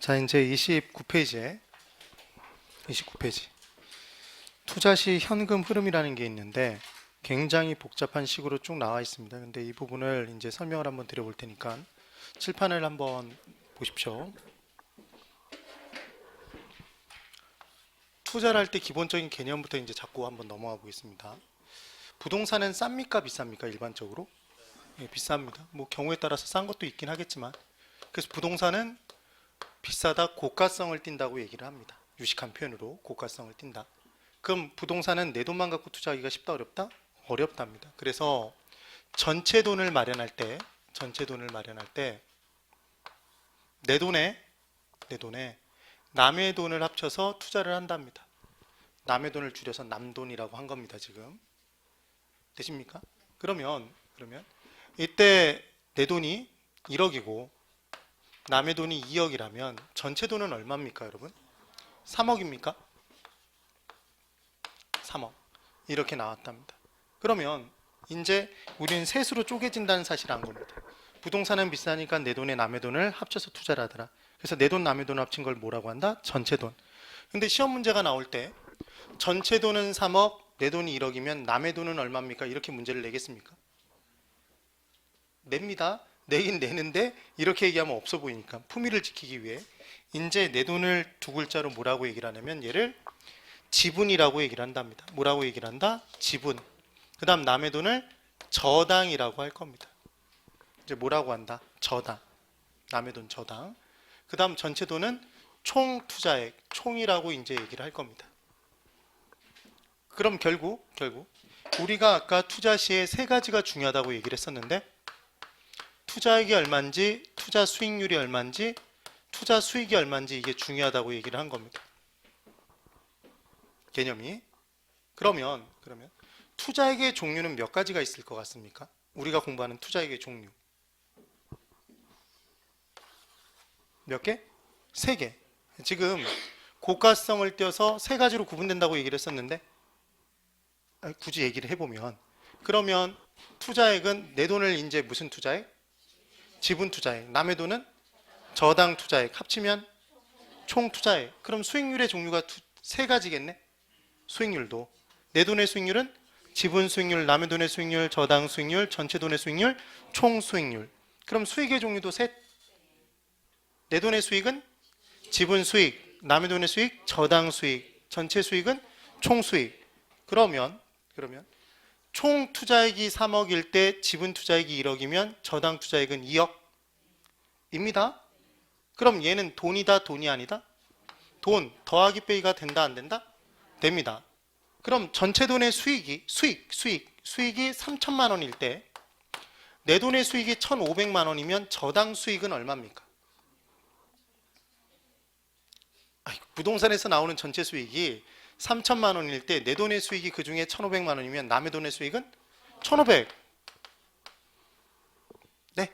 자, 이제 29페이지에 29페이지 투자 시 현금 흐름이라는 게 있는데 굉장히 복잡한 식으로 쭉 나와 있습니다. 근데 이 부분을 이제 설명을 한번 드려볼 테니까 칠판을 한번 보십시오. 투자를 할 때 기본적인 개념부터 이제 잡고 한번 넘어가 보겠습니다. 부동산은 쌉니까 비쌉니까 일반적으로? 예, 비쌉니다. 뭐 경우에 따라서 싼 것도 있긴 하겠지만, 그래서 부동산은 비싸다, 고가성을 띈다고 얘기를 합니다. 유식한 표현으로 고가성을 띈다. 그럼 부동산은 내 돈만 갖고 투자하기가 쉽다 어렵다? 어렵답니다. 그래서 전체 돈을 마련할 때 내 돈에 남의 돈을 합쳐서 투자를 한답니다. 남의 돈을 줄여서 남돈이라고 한 겁니다. 지금 되십니까? 그러면 이때 내 돈이 1억이고 남의 돈이 2억이라면 전체 돈은 얼마입니까, 여러분? 3억입니까? 3억. 이렇게 나왔답니다. 그러면 이제 우리는 셋으로 쪼개진다는 사실을 안 겁니다. 부동산은 비싸니까 내 돈에 남의 돈을 합쳐서 투자를 하더라. 그래서 내 돈 남의 돈 합친 걸 뭐라고 한다? 전체 돈. 근데 시험 문제가 나올 때 전체 돈은 3억, 내 돈이 1억이면 남의 돈은 얼마입니까? 이렇게 문제를 내겠습니까? 냅니다. 내긴 내는데 이렇게 얘기하면 없어 보이니까 품위를 지키기 위해 이제 내 돈을 두 글자로 뭐라고 얘기를 하냐면 얘를 지분이라고 얘기를 한답니다. 뭐라고 얘기를 한다? 지분. 그 다음 남의 돈을 저당이라고 할 겁니다. 이제 뭐라고 한다? 저당. 남의 돈 저당. 그 다음 전체 돈은 총 투자액, 총이라고 이제 얘기를 할 겁니다. 그럼 결국 우리가 아까 투자 시에 세 가지가 중요하다고 얘기를 했었는데 투자액이 얼마인지, 투자 수익률이 얼마인지, 투자 수익이 얼마인지 이게 중요하다고 얘기를 한 겁니다. 개념이. 그러면 투자액의 종류는 몇 가지가 있을 것 같습니까? 우리가 공부하는 투자액의 종류. 몇 개? 3개. 지금 고가성을 띄어서 3가지로 구분된다고 얘기를 했었는데 굳이 얘기를 해보면 그러면 투자액은 내 돈을 이제 무슨 투자액? 지분 투자액. 남의 돈은 저당 투자액. 합치면 총 투자액. 그럼 수익률의 종류가 3가지겠네? 수익률도. 내 돈의 수익률은 지분 수익률, 남의 돈의 수익률, 저당 수익률, 전체 돈의 수익률, 총 수익률. 그럼 수익의 종류도 셋. 내 돈의 수익은 지분 수익, 남의 돈의 수익, 저당 수익, 전체 수익은 총 수익. 그러면 총 투자액이 3억일 때 지분 투자액이 1억이면 저당 투자액은 2억입니다. 그럼 얘는 돈이다, 돈이 아니다? 돈 더하기 빼기가 된다, 안 된다? 됩니다. 그럼 전체 돈의 수익이 3천만 원일 때 내 돈의 수익이 1,500만 원이면 저당 수익은 얼마입니까? 부동산에서 나오는 전체 수익이 3천만 원일 때 내 돈의 수익이 그 중에 1,500만 원이면 남의 돈의 수익은 1,500. 네.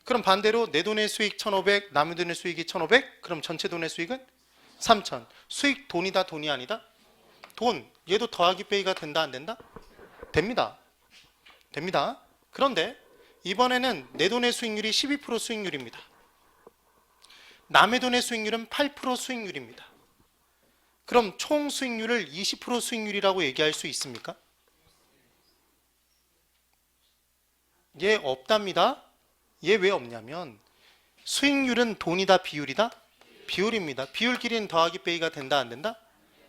그럼 반대로 내 돈의 수익 1,500, 남의 돈의 수익이 1,500. 그럼 전체 돈의 수익은 3천. 수익 돈이다, 돈이 아니다? 돈. 얘도 더하기 빼기가 된다, 안 된다? 됩니다. 그런데 이번에는 내 돈의 수익률이 12% 수익률입니다. 남의 돈의 수익률은 8% 수익률입니다. 그럼 총 수익률을 20% 수익률이라고 얘기할 수 있습니까? 얘 없답니다. 얘 왜 없냐면 수익률은 돈이다, 비율이다? 비율입니다. 비율끼리는 더하기 빼기가 된다, 안 된다?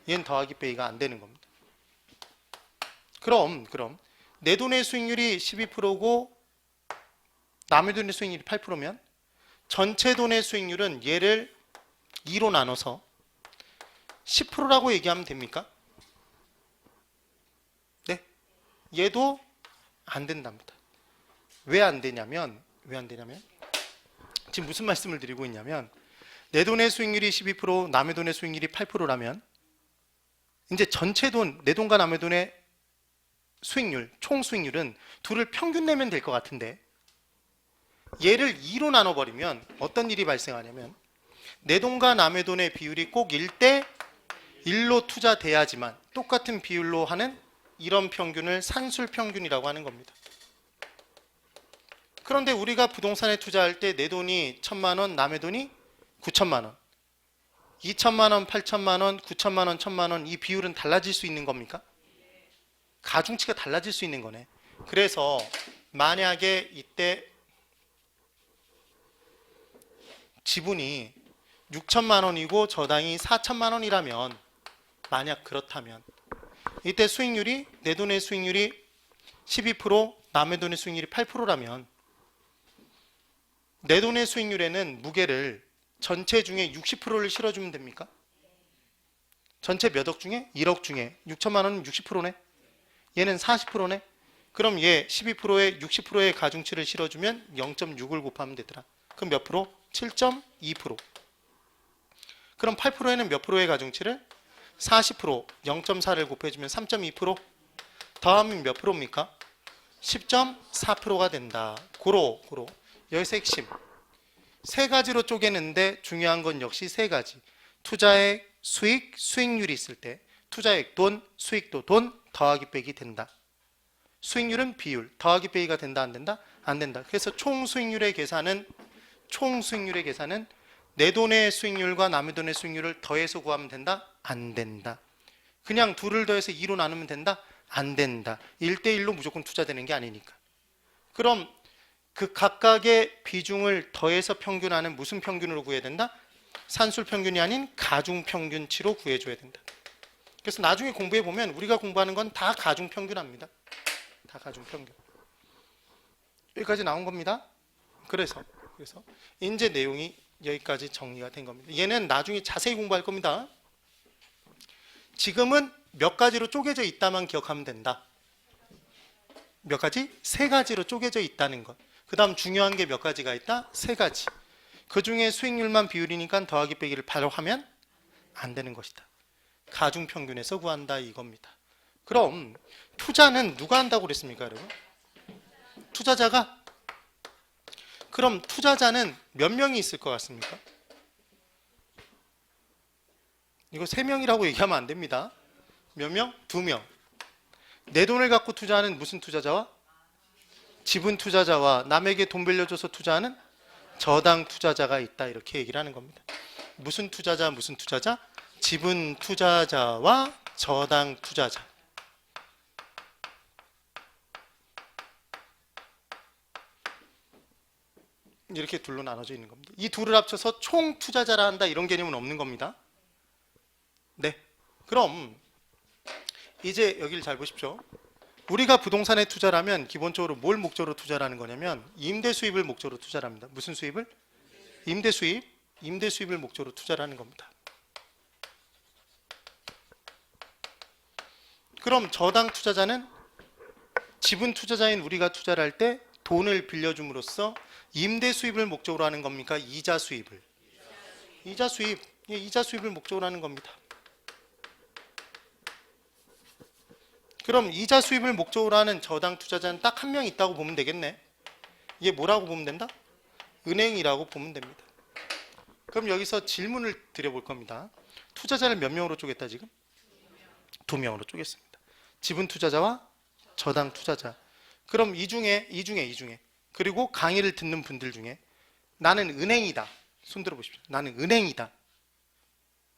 얘는 더하기 빼기가 안 되는 겁니다. 그럼 내 돈의 수익률이 12%고 남의 돈의 수익률이 8%면 전체 돈의 수익률은 얘를 2로 나눠서 10%라고 얘기하면 됩니까? 네. 얘도 안 된답니다. 왜 안 되냐면 지금 무슨 말씀을 드리고 있냐면 내 돈의 수익률이 12%, 남의 돈의 수익률이 8%라면 이제 전체 돈, 내 돈과 남의 돈의 수익률, 총 수익률은 둘을 평균 내면 될 것 같은데 얘를 2로 나눠버리면 어떤 일이 발생하냐면 내 돈과 남의 돈의 비율이 꼭 1대 1로 투자돼야지만 똑같은 비율로 하는 이런 평균을 산술평균이라고 하는 겁니다. 그런데 우리가 부동산에 투자할 때 내 돈이 1,000만 원, 남의 돈이 9천만 원. 2천만 원, 8천만 원, 9천만 원, 1천만 원 이 비율은 달라질 수 있는 겁니까? 가중치가 달라질 수 있는 거네. 그래서 만약에 이때 지분이 6천만 원이고 저당이 4천만 원이라면, 만약 그렇다면 이때 수익률이, 내 돈의 수익률이 12%, 남의 돈의 수익률이 8%라면 내 돈의 수익률에는 무게를 전체 중에 60%를 실어주면 됩니까? 전체 몇 억 중에? 1억 중에 6천만 원은 60%네. 얘는 40%네. 그럼 얘 12%에 60%의 가중치를 실어주면 0.6을 곱하면 되더라. 그럼 몇 프로? 7.2%. 그럼 8%에는 몇 프로의 가중치를? 40%, 0.4를 곱해주면 3.2%. 더하면 몇 프로입니까? 10.4%가 된다. 고로. 여기서 핵심. 세 가지로 쪼개는데 중요한 건 역시 세 가지. 투자액, 수익, 수익률이 있을 때 투자액 돈, 수익도 돈, 더하기 빼기 된다. 수익률은 비율, 더하기 빼기가 된다, 안 된다? 안 된다. 그래서 총 수익률의 계산은 내 돈의 수익률과 남의 돈의 수익률을 더해서 구하면 된다? 안 된다. 그냥 둘을 더해서 2로 나누면 된다? 안 된다. 1대1로 무조건 투자되는 게 아니니까. 그럼 그 각각의 비중을 더해서 평균하는 무슨 평균으로 구해야 된다? 산술 평균이 아닌 가중 평균치로 구해줘야 된다. 그래서 나중에 공부해 보면 우리가 공부하는 건 다 가중 평균합니다. 다 가중 평균. 여기까지 나온 겁니다. 그래서 이제 내용이 여기까지 정리가 된 겁니다. 얘는 나중에 자세히 공부할 겁니다. 지금은 몇 가지로 쪼개져 있다만 기억하면 된다. 몇 가지? 세 가지로 쪼개져 있다는 것. 그 다음 중요한 게 몇 가지가 있다? 세 가지. 그 중에 수익률만 비율이니까 더하기 빼기를 바로 하면 안 되는 것이다. 가중평균에서 구한다 이겁니다. 그럼 투자는 누가 한다고 그랬습니까, 여러분? 투자자가? 그럼 투자자는 몇 명이 있을 것 같습니까? 이거 3명이라고 얘기하면 안 됩니다. 몇 명? 2명. 내 돈을 갖고 투자하는 무슨 투자자와? 지분 투자자와 남에게 돈 빌려줘서 투자하는 저당 투자자가 있다. 이렇게 얘기를 하는 겁니다. 무슨 투자자, 무슨 투자자? 지분 투자자와 저당 투자자. 이렇게 둘로 나눠져 있는 겁니다. 이 둘을 합쳐서 총 투자자라 한다 이런 개념은 없는 겁니다. 네. 그럼 이제 여기를 잘 보십시오. 우리가 부동산에 투자를 하면 기본적으로 뭘 목적으로 투자를 하는 거냐면 임대 수입을 목적으로 투자를 합니다. 무슨 수입을? 임대 수입을 목적으로 투자를 하는 겁니다. 그럼 저당 투자자는 지분 투자자인 우리가 투자를 할 때 돈을 빌려줌으로써 임대 수입을 목적으로 하는 겁니까? 이자 수입을? 이자 수입을 목적으로 하는 겁니다. 그럼 이자 수입을 목적으로 하는 저당 투자자는 딱 한 명 있다고 보면 되겠네. 이게 뭐라고 보면 된다? 은행이라고 보면 됩니다. 그럼 여기서 질문을 드려볼 겁니다. 투자자를 몇 명으로 쪼갰다 지금? 2명으로 쪼갰습니다. 지분 투자자와 저당 투자자. 그럼 이 중에 그리고 강의를 듣는 분들 중에 나는 은행이다. 손 들어보십시오. 나는 은행이다.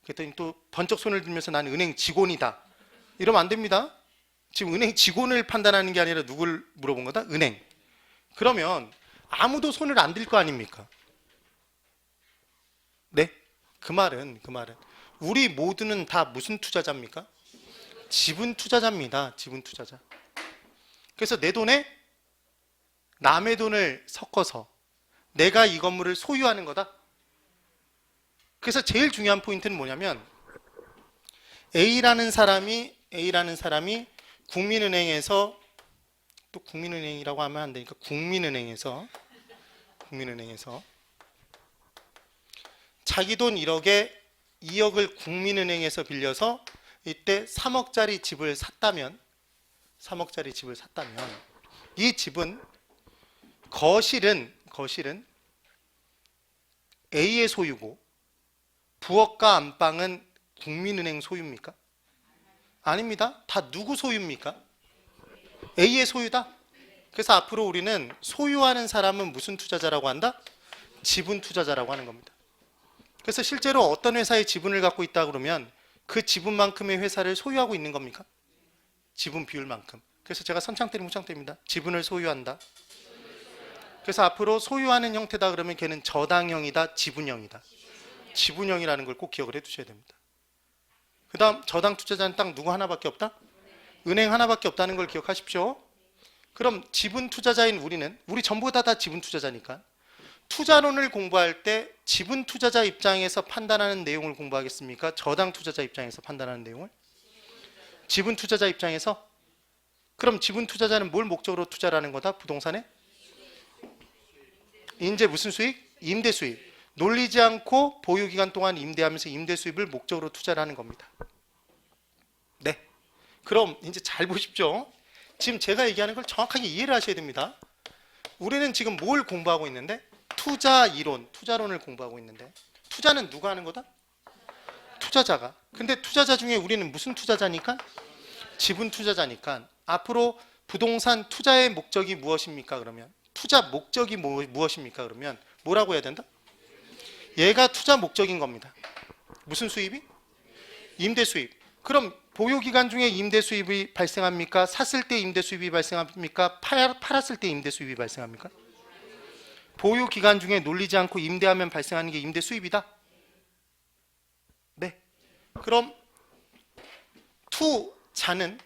그랬더니 또 번쩍 손을 들면서 나는 은행 직원이다. 이러면 안 됩니다. 지금 은행 직원을 판단하는 게 아니라 누굴 물어본 거다? 은행. 그러면 아무도 손을 안 들 거 아닙니까? 네? 그 말은 우리 모두는 다 무슨 투자자입니까? 지분 투자자입니다. 지분 투자자. 그래서 내 돈에 남의 돈을 섞어서 내가 이 건물을 소유하는 거다. 그래서 제일 중요한 포인트는 뭐냐면 A라는 사람이 국민은행에서, 또 국민은행이라고 하면 안 되니까 국민은행에서 자기 돈 1억에 2억을 국민은행에서 빌려서 이때 3억짜리 집을 샀다면 이 집은 거실은 A의 소유고 부엌과 안방은 국민은행 소유입니까? 아닙니다. 다 누구 소유입니까? A의 소유다. 그래서 앞으로 우리는 소유하는 사람은 무슨 투자자라고 한다? 지분 투자자라고 하는 겁니다. 그래서 실제로 어떤 회사의 지분을 갖고 있다 그러면 그 지분만큼의 회사를 소유하고 있는 겁니까? 지분 비율만큼. 그래서 제가 선창 때리면 후창 때립니다. 지분을 소유한다. 그래서 앞으로 소유하는 형태다 그러면 걔는 저당형이다, 지분형이다. 지분형이라는 걸 꼭 기억을 해두셔야 됩니다. 그 다음 저당 투자자는 딱 누구 하나밖에 없다? 은행 하나밖에 없다는 걸 기억하십시오. 그럼 지분 투자자인 우리 전부 다 지분 투자자니까 투자론을 공부할 때 지분 투자자 입장에서 판단하는 내용을 공부하겠습니까? 저당 투자자 입장에서 판단하는 내용을? 지분 투자자 입장에서? 그럼 지분 투자자는 뭘 목적으로 투자를 하는 거다? 부동산에? 이제 무슨 수익? 임대 수입. 놀리지 않고 보유기간 동안 임대하면서 임대 수입을 목적으로 투자를 하는 겁니다. 네. 그럼 이제 잘 보십시오. 지금 제가 얘기하는 걸 정확하게 이해를 하셔야 됩니다. 우리는 지금 뭘 공부하고 있는데? 투자 이론, 투자론을 공부하고 있는데 투자는 누가 하는 거다? 투자자가. 근데 투자자 중에 우리는 무슨 투자자니까? 지분 투자자니까 앞으로 부동산 투자의 목적이 무엇입니까? 그러면 투자 목적이 무엇입니까? 그러면 뭐라고 해야 된다? 얘가 투자 목적인 겁니다. 무슨 수입이? 임대 수입. 그럼 보유기간 중에 임대 수입이 발생합니까? 샀을 때 임대 수입이 발생합니까? 팔았을 때 임대 수입이 발생합니까? 보유기간 중에 놀리지 않고 임대하면 발생하는 게 임대 수입이다? 네. 그럼 투자는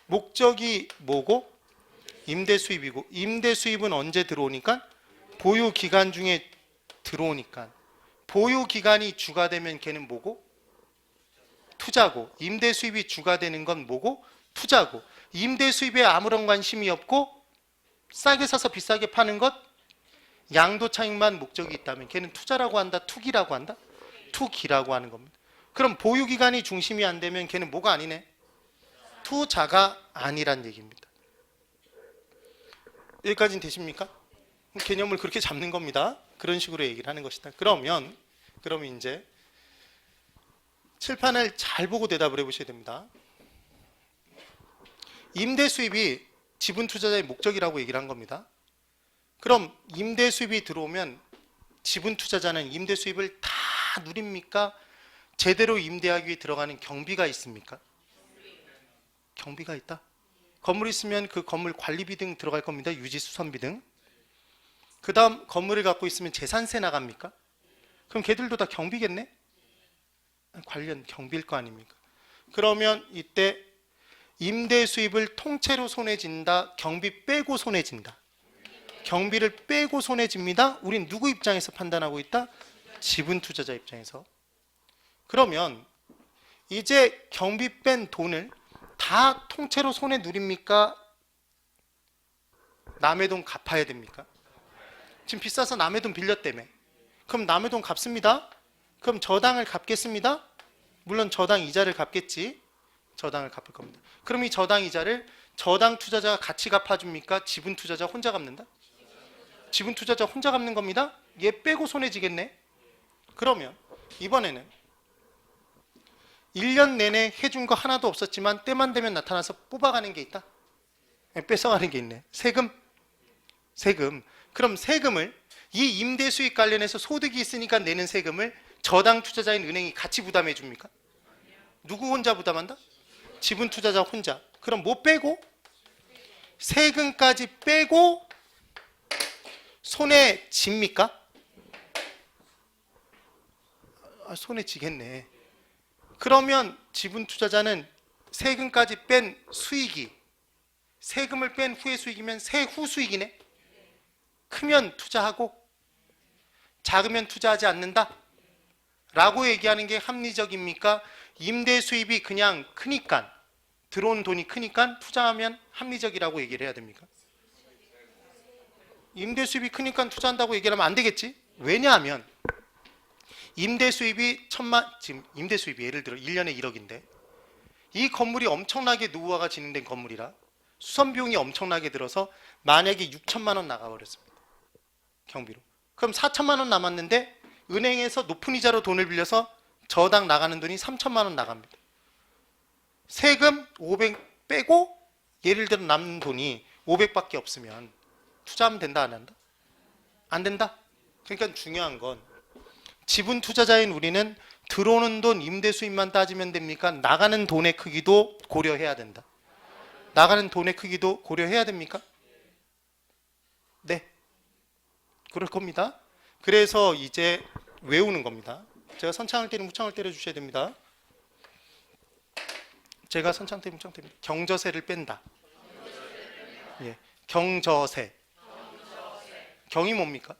목적이 뭐고? 임대 수입이고 임대 수입은 언제 들어오니까? 보유기간 중에 들어오니까 보유기간이 주가 되면 걔는 뭐고? 투자고 임대 수입이 주가 되는 건 뭐고? 투자고 임대 수입에 아무런 관심이 없고 싸게 사서 비싸게 파는 것 양도 차익만 목적이 있다면 걔는 투자라고 한다? 투기라고 한다? 투기라고 하는 겁니다. 그럼 보유기간이 중심이 안 되면 걔는 뭐가 아니네? 투자가 아니란 얘기입니다. 여기까지는 되십니까? 개념을 그렇게 잡는 겁니다. 그런 식으로 얘기를 하는 것이다. 그러면 이제 칠판을 잘 보고 대답을 해보셔야 됩니다. 임대 수입이 지분 투자자의 목적이라고 얘기를 한 겁니다. 그럼 임대 수입이 들어오면 지분 투자자는 임대 수입을 다 누립니까? 제대로 임대하기 위해 들어가는 경비가 있습니까? 경비가 있다? 건물이 있으면 그 건물 관리비 등 들어갈 겁니다. 유지 수선비 등. 그 다음 건물을 갖고 있으면 재산세 나갑니까? 그럼 걔들도 다 경비겠네? 관련 경비일 거 아닙니까? 그러면 이때 임대 수입을 통째로 손에 진다? 경비 빼고 손에 진다? 경비를 빼고 손에 집니다. 우린 누구 입장에서 판단하고 있다? 지분 투자자 입장에서. 그러면 이제 경비 뺀 돈을 다 통째로 손에 누립니까? 남의 돈 갚아야 됩니까? 지금 비싸서 남의 돈 빌렸다며. 그럼 남의 돈 갚습니다. 그럼 저당을 갚겠습니다. 물론 저당 이자를 갚겠지. 저당을 갚을 겁니다. 그럼 이 저당 이자를 저당 투자자가 같이 갚아줍니까? 지분 투자자 혼자 갚는다? 지분 투자자 혼자 갚는 겁니다. 얘 빼고 손에 지겠네. 그러면 이번에는 1년 내내 해준 거 하나도 없었지만 때만 되면 나타나서 뽑아가는 게 있다. 뺏어가는 게 있네. 세금. 그럼 세금을 이 임대 수익 관련해서 소득이 있으니까 내는 세금을 저당 투자자인 은행이 같이 부담해 줍니까? 누구 혼자 부담한다? 지분 투자자 혼자. 그럼 뭐 빼고? 세금까지 빼고 손에 집니까? 손에 지겠네. 그러면 지분 투자자는 세금까지 뺀 수익이 세금을 뺀 후의 수익이면 세후 수익이네. 크면 투자하고 작으면 투자하지 않는다 라고 얘기하는 게 합리적입니까? 임대 수입이 그냥 크니까 들어오는 돈이 크니까 투자하면 합리적이라고 얘기를 해야 됩니까? 임대 수입이 크니까 투자한다고 얘기하면 안 되겠지? 왜냐하면 임대 수입이 지금 임대 수입이 예를 들어 1년에 1억인데 이 건물이 엄청나게 노후화가 진행된 건물이라 수선 비용이 엄청나게 들어서 만약에 6천만 원 나가버렸습니다. 경비로. 그럼 4천만 원 남았는데 은행에서 높은 이자로 돈을 빌려서 저당 나가는 돈이 3천만 원 나갑니다. 세금 500 빼고 예를 들어 남는 돈이 500밖에 없으면 투자하면 된다 안 한다? 안 된다? 그러니까 중요한 건 지분 투자자인 우리는 들어오는 돈 임대 수입만 따지면 됩니까? 나가는 돈의 크기도 고려해야 된다. 나가는 돈의 크기도 고려해야 됩니까? 네. 그럴 겁니다. 그래서 이제 외우는 겁니다. 제가 선창을 때리면 무창을 때려 주셔야 됩니다. 제가 선창 때리면 무창 때립니다. 경저세를 뺀다. 예. 경저세. 경이 뭡니까?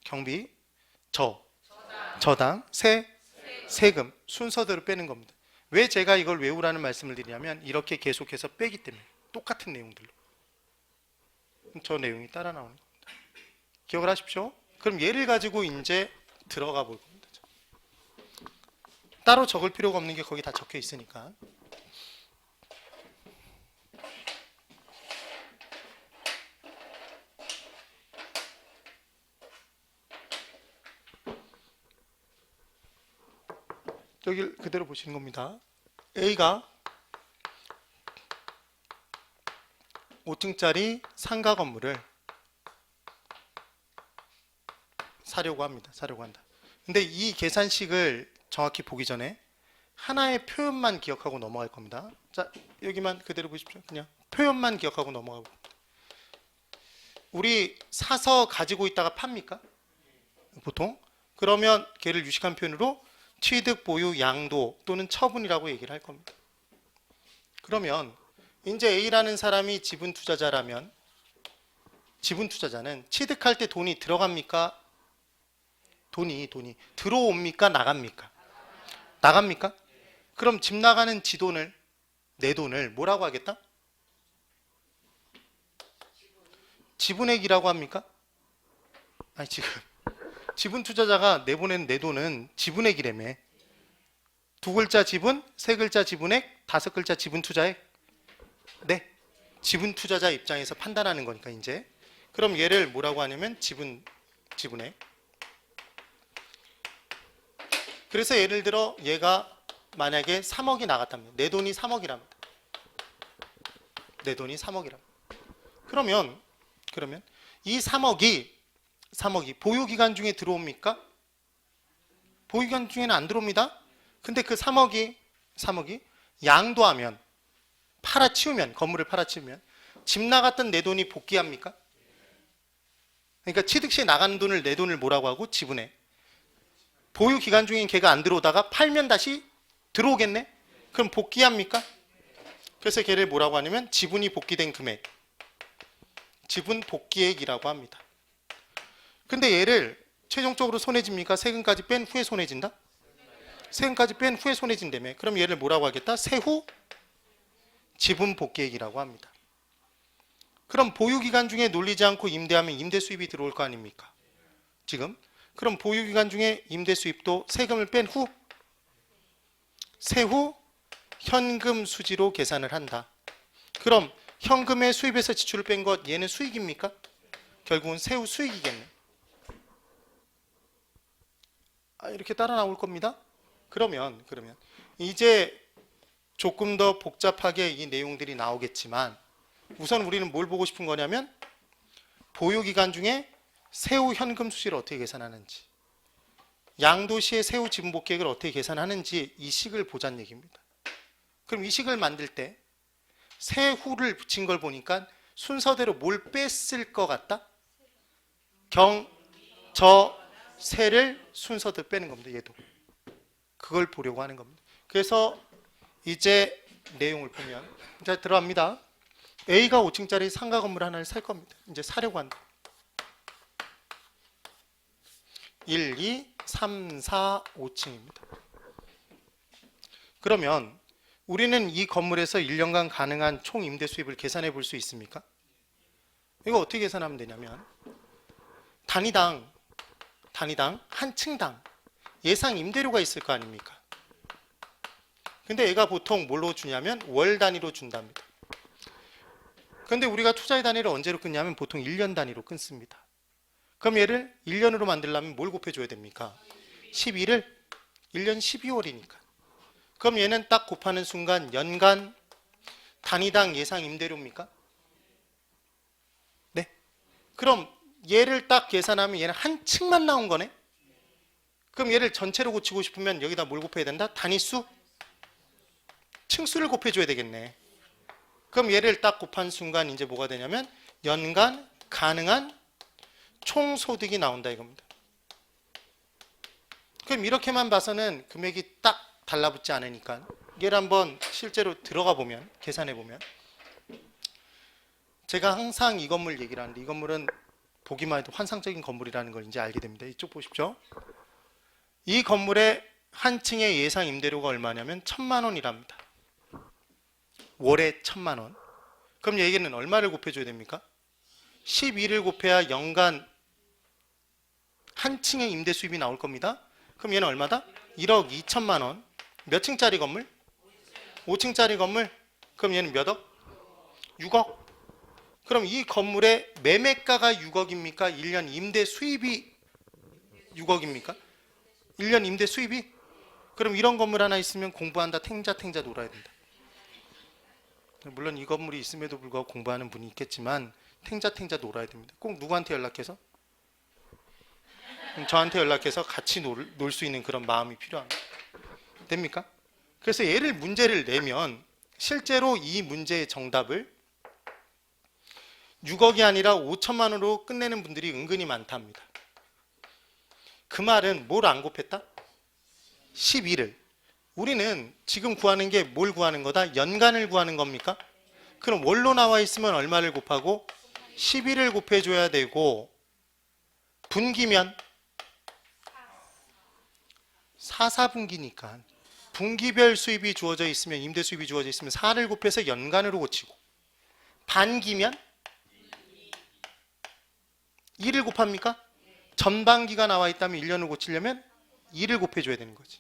경비. 저당. 세금. 순서대로 빼는 겁니다. 왜 제가 이걸 외우라는 말씀을 드리냐면 이렇게 계속해서 빼기 때문에 똑같은 내용들로 저 내용이 따라 나오는 겁니다. 기억을 하십시오. 그럼 얘를 가지고 이제 들어가 볼 겁니다. 따로 적을 필요가 없는 게 거기 다 적혀 있으니까. 여기 그대로 보시는 겁니다. A가 5층짜리 상가 건물을 사려고 합니다. 사려고 한다. 근데 이 계산식을 정확히 보기 전에 하나의 표현만 기억하고 넘어갈 겁니다. 자, 여기만 그대로 보십시오. 그냥 표현만 기억하고 넘어가고. 우리 사서 가지고 있다가 팝니까? 보통? 그러면 걔를 유식한 표현으로 취득, 보유, 양도 또는 처분이라고 얘기를 할 겁니다. 그러면 이제 A라는 사람이 지분 투자자라면 지분 투자자는 취득할 때 돈이 들어갑니까? 돈이 들어옵니까? 나갑니까? 나갑니까? 그럼 집 나가는 지 돈을 내 돈을 뭐라고 하겠다? 지분액이라고 합니까? 아니 지금 지분 투자자가 내보낸 내 돈은 지분액이라며. 두 글자 지분, 세 글자 지분액, 다섯 글자 지분 투자액. 네, 지분 투자자 입장에서 판단하는 거니까 이제. 그럼 얘를 뭐라고 하냐면 지분액. 그래서 예를 들어 얘가 만약에 3억이 나갔다면 내 돈이 3억이랍니다. 내 돈이 3억이랍니다. 그러면 이 3억이 보유기간 중에 들어옵니까? 보유기간 중에는 안 들어옵니다. 근데 그 3억이 양도하면 건물을 팔아치우면 집 나갔던 내 돈이 복귀합니까? 그러니까 취득 시에 나가는 돈을 내 돈을 뭐라고 하고? 지분에. 보유 기간 중인 걔가 안 들어오다가 팔면 다시 들어오겠네? 그럼 복귀합니까? 그래서 걔를 뭐라고 하냐면 지분이 복귀된 금액, 지분 복귀액이라고 합니다. 근데 얘를 최종적으로 손해집니까? 세금까지 뺀 후에 손해진다? 세금까지 뺀 후에 손해진다며. 그럼 얘를 뭐라고 하겠다? 세후 지분 복귀액이라고 합니다. 그럼 보유기간 중에 놀리지 않고 임대하면 임대 수입이 들어올 거 아닙니까? 지금. 그럼 보유기간 중에 임대 수입도 세금을 뺀 후 세후 현금 수지로 계산을 한다. 그럼 현금의 수입에서 지출을 뺀 것 얘는 수익입니까? 결국은 세후 수익이겠네. 이렇게 따라 나올 겁니다. 그러면 이제 조금 더 복잡하게 이 내용들이 나오겠지만 우선 우리는 뭘 보고 싶은 거냐면 보유기간 중에 세후 현금 수지를 어떻게 계산하는지, 양도 시의 세후 지분 복귀액을 어떻게 계산하는지 이 식을 보자는 얘기입니다. 그럼 이 식을 만들 때 세후를 붙인 걸 보니까 순서대로 뭘 뺐을 것 같다? 경, 저, 세를 순서대로 빼는 겁니다. 얘도. 그걸 보려고 하는 겁니다. 그래서 이제 내용을 보면 이제 들어갑니다. A가 5층짜리 상가 건물 하나를 살 겁니다. 이제 사려고 한다. 1, 2, 3, 4, 5층입니다. 그러면 우리는 이 건물에서 1년간 가능한 총 임대 수입을 계산해 볼 수 있습니까? 이거 어떻게 계산하면 되냐면 단위당 한 층당 예상 임대료가 있을 거 아닙니까? 근데 얘가 보통 뭘로 주냐면 월 단위로 준답니다. 근데 우리가 투자의 단위를 언제로 끊냐면 보통 1년 단위로 끊습니다. 그럼 얘를 1년으로 만들려면 뭘 곱해줘야 됩니까? 12를 1년 12월이니까. 그럼 얘는 딱 곱하는 순간 연간 단위당 예상 임대료입니까? 네. 그럼 얘를 딱 계산하면 얘는 한 층만 나온 거네. 그럼 얘를 전체로 고치고 싶으면 여기다 뭘 곱해야 된다? 단위수? 층수를 곱해줘야 되겠네. 그럼 얘를 딱 곱한 순간 이제 뭐가 되냐면 연간 가능한 총소득이 나온다 이겁니다. 그럼 이렇게만 봐서는 금액이 딱 달라붙지 않으니까 얘를 한번 실제로 들어가 보면, 계산해 보면, 제가 항상 이 건물 얘기를 하는데 이 건물은 보기만 해도 환상적인 건물이라는 걸 이제 알게 됩니다. 이쪽 보십시오. 이 건물의 한 층의 예상 임대료가 얼마냐면 1,000만 원이랍니다. 월에 1,000만 원. 그럼 얘기는 얼마를 곱해줘야 됩니까? 12를 곱해야 연간 한 층의 임대 수입이 나올 겁니다. 그럼 얘는 얼마다? 1억 2천만 원. 몇 층짜리 건물? 5층짜리 건물. 그럼 얘는 몇 억? 6억. 그럼 이 건물의 매매가가 6억입니까? 1년 임대 수입이 6억입니까? 1년 임대 수입이? 그럼 이런 건물 하나 있으면 공부한다 탱자 놀아야 된다. 물론 이 건물이 있음에도 불구하고 공부하는 분이 있겠지만 탱자 놀아야 됩니다. 꼭 누구한테 연락해서? 저한테 연락해서 같이 놀 수 있는 그런 마음이 필요합니다. 됩니까? 그래서 얘를 문제를 내면 실제로 이 문제의 정답을 6억이 아니라 5천만 원으로 끝내는 분들이 은근히 많답니다. 그 말은 뭘 안 곱했다? 12를. 우리는 지금 구하는 게 뭘 구하는 거다? 연간을 구하는 겁니까? 그럼 월로 나와 있으면 얼마를 곱하고? 12를 곱해줘야 되고, 분기면 4분기니까 분기별 수입이 주어져 있으면, 임대 수입이 주어져 있으면 4를 곱해서 연간으로 고치고, 반기면 2를 곱합니까? 전반기가 나와 있다면 1년을 고치려면 2를 곱해줘야 되는 거지.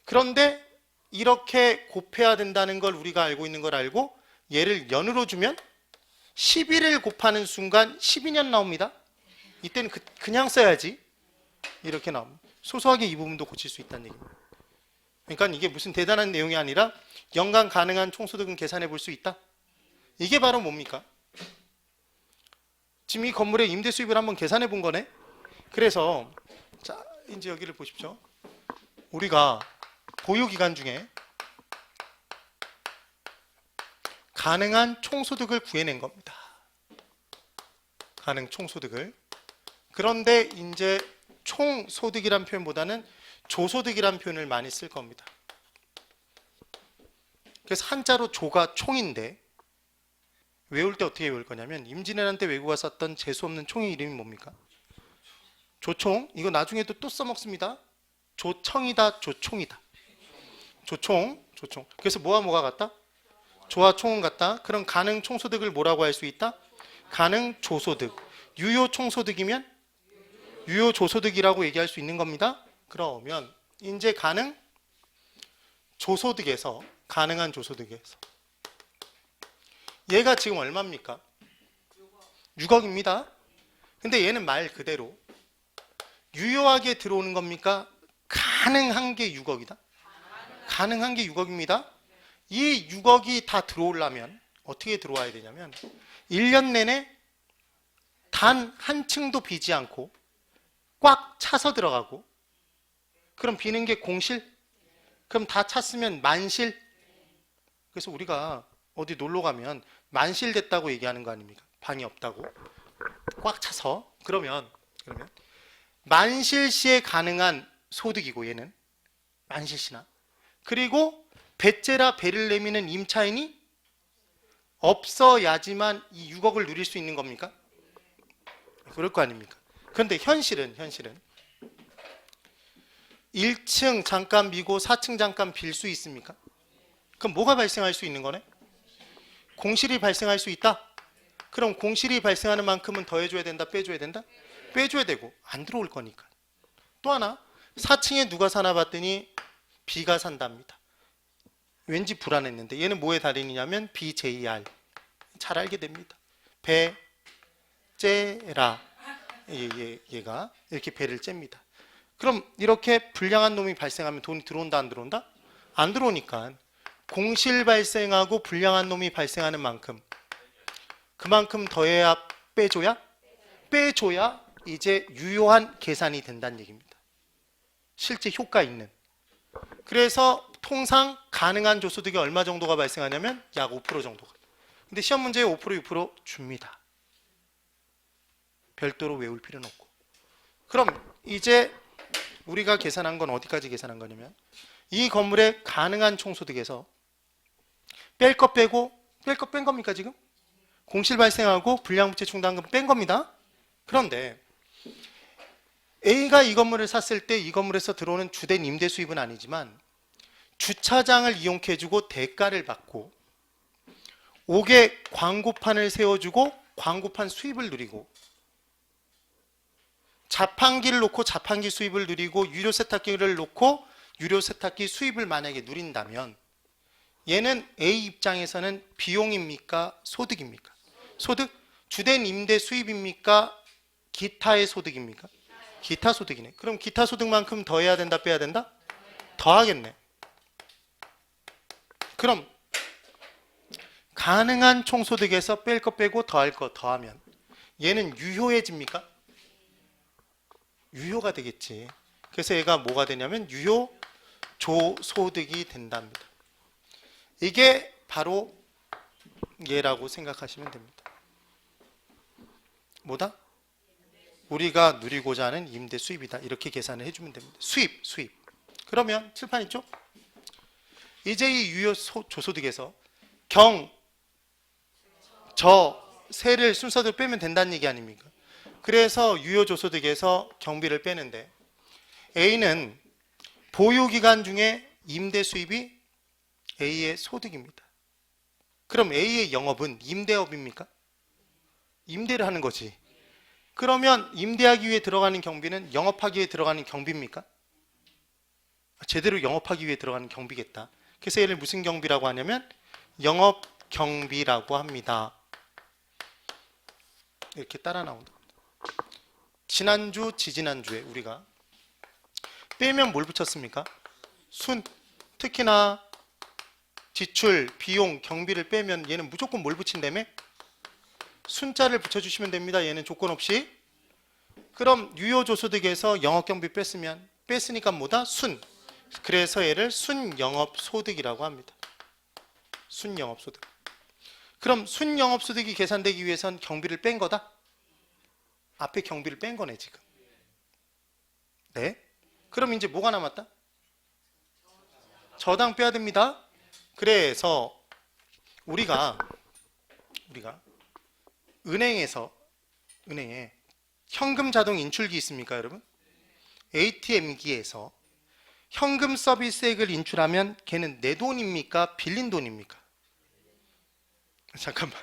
그런데 이렇게 곱해야 된다는 걸 우리가 알고 있는 걸 알고 얘를 연으로 주면 11을 곱하는 순간 12년 나옵니다. 이때는 그냥 써야지. 이렇게 나옵니다. 소소하게 이 부분도 고칠 수 있다는 얘기입니다. 그러니까 이게 무슨 대단한 내용이 아니라 연간 가능한 총소득은 계산해 볼 수 있다. 이게 바로 뭡니까? 지금 이 건물의 임대 수입을 한번 계산해 본 거네. 그래서 자, 이제 여기를 보십시오. 우리가 보유 기간 중에 가능한 총소득을 구해낸 겁니다. 가능 총소득을. 그런데 이제 총소득이란 표현보다는 조소득이란 표현을 많이 쓸 겁니다. 그래서 한자로 조가 총인데 외울 때 어떻게 외울 거냐면 임진왜란 때 외국가 썼던 재수없는 총의 이름이 뭡니까? 조총. 이거 나중에도 또 써먹습니다. 조청이다, 조총이다. 조총. 그래서 뭐가 같다? 조와 총은 같다. 그럼 가능 총소득을 뭐라고 할 수 있다? 가능 조소득. 유효 총소득이면 유효 조소득이라고 얘기할 수 있는 겁니다. 그러면 이제 가능 조소득에서, 가능한 조소득에서 얘가 지금 얼마입니까? 6억입니다. 근데 얘는 말 그대로 유효하게 들어오는 겁니까? 가능한 게 6억이다. 가능한 게 6억입니다. 이 6억이 다 들어오려면 어떻게 들어와야 되냐면 1년 내내 단 한 층도 비지 않고 꽉 차서 들어가고, 그럼 비는 게 공실? 그럼 다 찼으면 만실? 그래서 우리가 어디 놀러 가면 만실 됐다고 얘기하는 거 아닙니까? 방이 없다고. 꽉 차서. 그러면 만실 시에 가능한 소득이고 얘는 만실 시나. 그리고 배째라 배를 내미는 임차인이 없어야지만 이 6억을 누릴 수 있는 겁니까? 그럴 거 아닙니까? 그런데 현실은 1층 잠깐 비고 4층 잠깐 빌 수 있습니까? 그럼 뭐가 발생할 수 있는 거네? 공실이 발생할 수 있다? 그럼 공실이 발생하는 만큼은 더해줘야 된다? 빼줘야 된다? 빼줘야 되고 안 들어올 거니까. 또 하나, 4층에 누가 사나 봤더니 B가 산답니다. 왠지 불안했는데 얘는 뭐의 달인이냐면 BJR. 잘 알게 됩니다. 배, 째라. 얘가 이렇게 배를 잽니다. 그럼 이렇게 불량한 놈이 발생하면 돈이 들어온다 안 들어온다? 안 들어오니까 공실 발생하고 불량한 놈이 발생하는 만큼 그만큼 더해야 빼줘야? 빼줘야 이제 유효한 계산이 된다는 얘기입니다. 실제 효과 있는. 그래서 통상 가능한 조소득이 얼마 정도가 발생하냐면 약 5% 정도가. 근데 시험 문제에 5% 6% 줍니다. 별도로 외울 필요는 없고. 그럼 이제 우리가 계산한 건 어디까지 계산한 거냐면 이 건물의 가능한 총소득에서 뺄 것 빼고 뺄 것 뺀 겁니까 지금? 공실 발생하고 불량부채 충당금 뺀 겁니다. 그런데 A가 이 건물을 샀을 때 이 건물에서 들어오는 주된 임대 수입은 아니지만 주차장을 이용해 주고 대가를 받고 옥에 광고판을 세워주고 광고판 수입을 누리고 자판기를 놓고 자판기 수입을 누리고 유료 세탁기를 놓고 유료 세탁기 수입을 만약에 누린다면 얘는 A 입장에서는 비용입니까? 소득입니까? 소득? 주된 임대 수입입니까? 기타의 소득입니까? 기타 소득이네. 그럼 기타 소득만큼 더해야 된다, 빼야 된다? 더하겠네. 그럼 가능한 총소득에서 뺄 거 빼고 더할 거 더하면 얘는 유효해집니까? 유효가 되겠지. 그래서 얘가 뭐가 되냐면 유효 조소득이 된답니다. 이게 바로 얘라고 생각하시면 됩니다. 뭐다? 우리가 누리고자 하는 임대 수입이다. 이렇게 계산을 해주면 됩니다. 수입. 그러면 칠판 있죠? 이제 이 유효 조소득에서 경, 저, 세를 순서대로 빼면 된다는 얘기 아닙니까? 그래서 유효 조소득에서 경비를 빼는데 A는 보유기간 중에 임대 수입이 A의 소득입니다. 그럼 A의 영업은 임대업입니까? 임대를 하는 거지. 그러면 임대하기 위해 들어가는 경비는 영업하기 위해 들어가는 경비입니까? 제대로 영업하기 위해 들어가는 경비겠다. 그래서 얘를 무슨 경비라고 하냐면 영업 경비라고 합니다. 이렇게 따라 나온다. 지난주, 지지난주에 우리가 빼면 뭘 붙였습니까? 순. 특히나 지출, 비용, 경비를 빼면 얘는 무조건 뭘 붙인다며? 순자를 붙여주시면 됩니다. 얘는 조건 없이. 그럼 유효조소득에서 영업경비 뺐으니까 뭐다? 순. 그래서 얘를 순영업소득이라고 합니다. 순영업소득. 그럼 순영업소득이 계산되기 위해선 경비를 뺀 거다? 앞에 경비를 뺀 거네 지금. 네? 그럼 이제 뭐가 남았다? 저당 빼야 됩니다. 그래서 우리가 은행에 현금 자동 인출기 있습니까, 여러분? ATM기에서 현금 서비스액을 인출하면 걔는 내 돈입니까? 빌린 돈입니까? 잠깐만.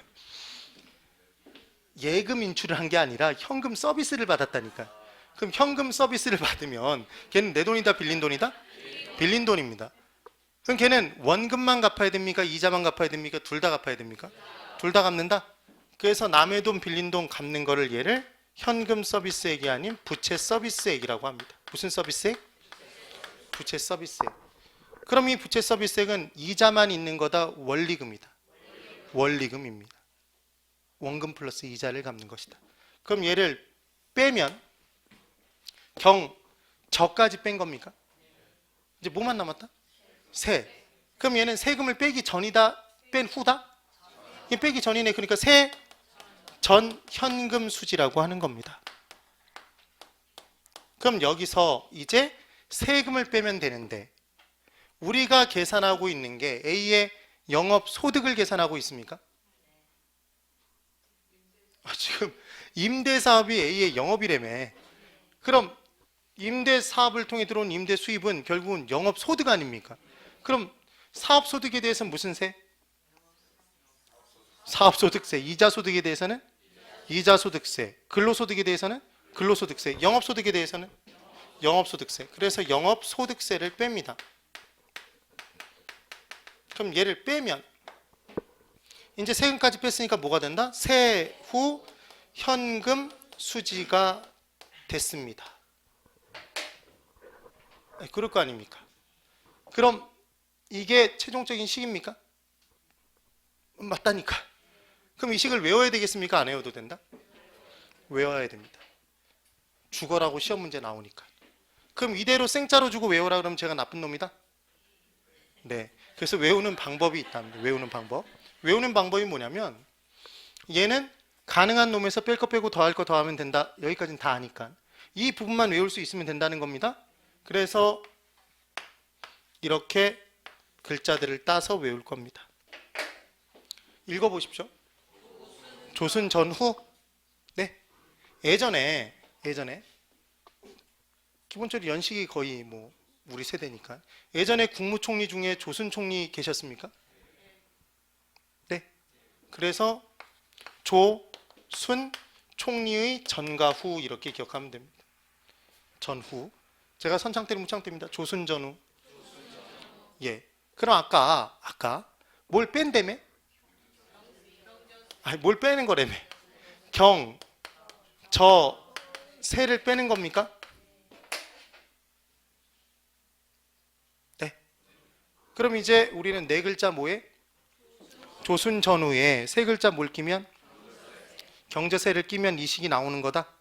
예금 인출을 한 게 아니라 현금 서비스를 받았다니까. 그럼 현금 서비스를 받으면 걔는 내 돈이다, 빌린 돈이다? 빌린 돈입니다. 그럼 걔는 원금만 갚아야 됩니까? 이자만 갚아야 됩니까? 둘 다 갚아야 됩니까? 둘 다 갚는다? 그래서 남의 돈, 빌린 돈 갚는 거를 얘를 현금 서비스액이 아닌 부채 서비스액이라고 합니다. 무슨 서비스액? 부채 서비스액. 그럼 이 부채 서비스액은 이자만 있는 거다, 원리금이다? 원리금입니다. 원금 플러스 이자를 갚는 것이다. 그럼 얘를 빼면 저까지 뺀 겁니까? 이제 뭐만 남았다? 세. 그럼 얘는 세금을 빼기 전이다, 뺀 후다? 얘 빼기 전이네. 그러니까 세 전 현금 수지라고 하는 겁니다. 그럼 여기서 이제 세금을 빼면 되는데 우리가 계산하고 있는 게 A의 영업 소득을 계산하고 있습니까? 지금 임대사업이 A의 영업이라며. 그럼 임대사업을 통해 들어온 임대 수입은 결국은 영업 소득 아닙니까? 그럼 사업소득에 대해서는 무슨 세? 사업소득세. 이자소득에 대해서는 이자소득세. 근로소득에 대해서는 근로소득세. 영업소득에 대해서는 영업소득세. 그래서 영업소득세를 뺍니다. 그럼 얘를 빼면 이제 세금까지 뺐으니까 뭐가 된다? 세후 현금 수지가 됐습니다. 그럴 거 아닙니까? 그럼 이게 최종적인 식입니까? 맞다니까. 그럼 이 식을 외워야 되겠습니까? 안 외워도 된다? 외워야 됩니다. 죽어라고 시험 문제 나오니까. 그럼 이대로 생짜로 주고 외워라 그러면 제가 나쁜 놈이다? 네. 그래서 외우는 방법이 있답니다. 외우는 방법. 외우는 방법이 뭐냐면 얘는 가능한 놈에서 뺄 거 빼고 더할 거 더하면 된다. 여기까지는 다 아니까. 이 부분만 외울 수 있으면 된다는 겁니다. 그래서 이렇게 글자들을 따서 외울 겁니다. 읽어보십시오. 조선 전후. 네. 예전에 기본적으로 연식이 거의 뭐 우리 세대니까 예전에 국무총리 중에 조선 총리 계셨습니까? 네. 그래서 조순 총리의 전과 후 이렇게 기억하면 됩니다. 전후. 제가 선창대는 무창대입니다. 조순 전후. 예. 그럼 아까 뭘 뺀다며? 아니 뭘 빼는 거라며? 경, 저, 세를 빼는 겁니까? 네. 그럼 이제 우리는 네 글자 뭐에? 조순 전후에 세 글자 뭘 끼면? 경제세를 끼면 이 식이 나오는 거다.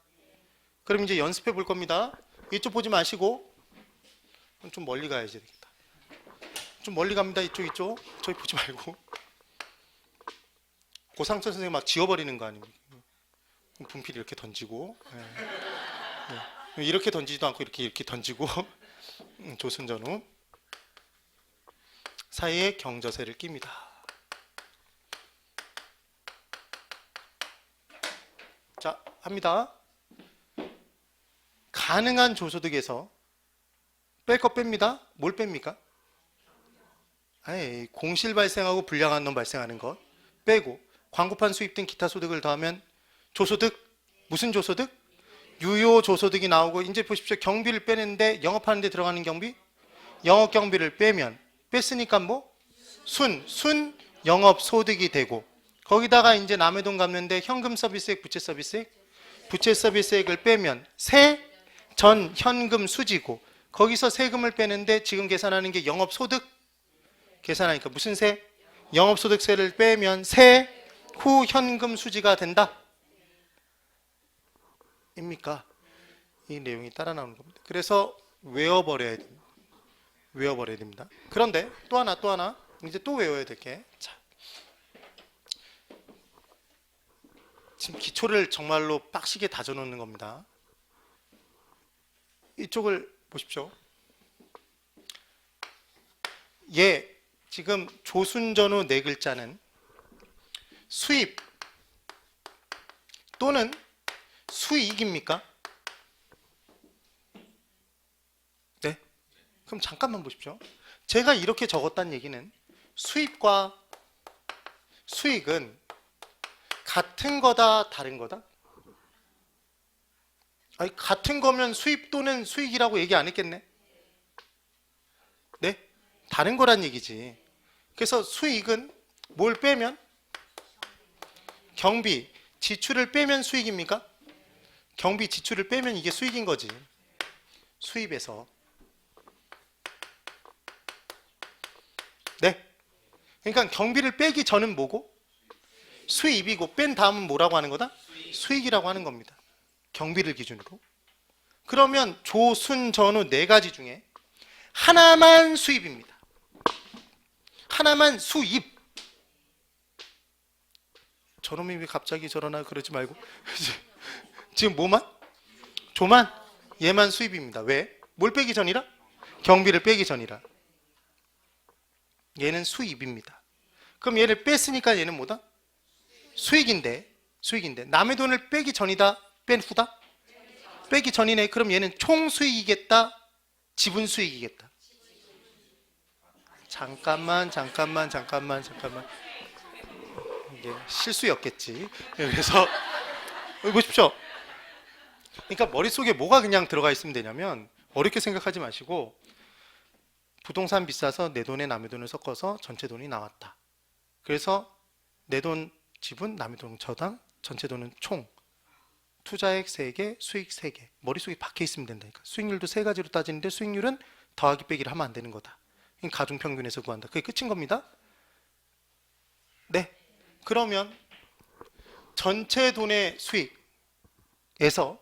그럼 이제 연습해 볼 겁니다. 이쪽 보지 마시고 좀 멀리 가야지 되겠다. 좀 멀리 갑니다. 이쪽 저기 보지 말고. 고상철 선생님 막 지워버리는 거 아닙니까? 분필 이렇게 던지고 네. 이렇게 던지지도 않고 이렇게 던지고 조순 전후 사이에 경저세를 낍니다. 자, 합니다. 가능한 조소득에서 뺄 거 뺍니다. 뭘 뺍니까? 아이, 공실 발생하고 불량한 놈 발생하는 것 빼고 광고판 수입 등 기타 소득을 더하면 조소득, 무슨 조소득? 유효 조소득이 나오고 이제 보십시오. 경비를 빼는데 영업하는 데 들어가는 경비? 영업 경비를 빼면 뺐으니까 뭐? 순 영업 소득이 되고 거기다가 이제 남의 돈 갚는데 현금 서비스액, 부채 서비스액? 부채 서비스액을 빼면 세, 전 현금 수지고 거기서 세금을 빼는데 지금 계산하는 게 영업 소득? 계산하니까 무슨 세? 영업 소득세를 빼면 세, 후 현금 수지가 된다. 입니까? 이 내용이 따라 나오는 겁니다. 그래서 외워버려야 됩니다. 외워버려야 됩니다. 그런데 또 하나 이제 또 외워야 될 게 자, 지금 기초를 정말로 빡시게 다져놓는 겁니다. 이쪽을 보십시오. 예, 지금 조순전후 네 글자는 수입 또는 수익입니까? 네. 그럼 잠깐만 보십시오. 제가 이렇게 적었다는 얘기는 수입과 수익은 같은 거다, 다른 거다? 아니, 같은 거면 수입 또는 수익이라고 얘기 안 했겠네? 네? 다른 거란 얘기지. 그래서 수익은 뭘 빼면? 경비, 지출을 빼면 수익입니까? 경비, 지출을 빼면 이게 수익인 거지. 수입에서. 네? 그러니까 경비를 빼기 전은 뭐고? 수입이고 뺀 다음은 뭐라고 하는 거다? 수익이라고 하는 겁니다. 경비를 기준으로. 그러면 조순 전후 네 가지 중에 하나만 수입입니다. 하나만 수입. 저놈이 왜 갑자기 저러나 그러지 말고 지금 뭐만? 조만? 얘만 수입입니다. 왜? 뭘 빼기 전이라? 경비를 빼기 전이라. 얘는 수입입니다. 그럼 얘를 뺐으니까 얘는 뭐다? 수익인데 남의 돈을 빼기 전이다? 뺀 후다? 빼기 전이네. 그럼 얘는 총수익이겠다? 지분수익이겠다? 잠깐만 이게 실수였겠지. 그래서 여기 보십시오. 그러니까 머릿속에 뭐가 그냥 들어가 있으면 되냐면 어렵게 생각하지 마시고 부동산 비싸서 내 돈에 남의 돈을 섞어서 전체 돈이 나왔다. 그래서 내 돈 지분, 남의 돈 저당, 전체 돈은 총 투자액 3개, 수익 3개. 머릿속에 박혀 있으면 된다니까. 수익률도 3가지로 따지는데 수익률은 더하기 빼기를 하면 안 되는 거다. 가중평균에서 구한다. 그게 끝인 겁니다. 네. 그러면 전체 돈의 수익 에서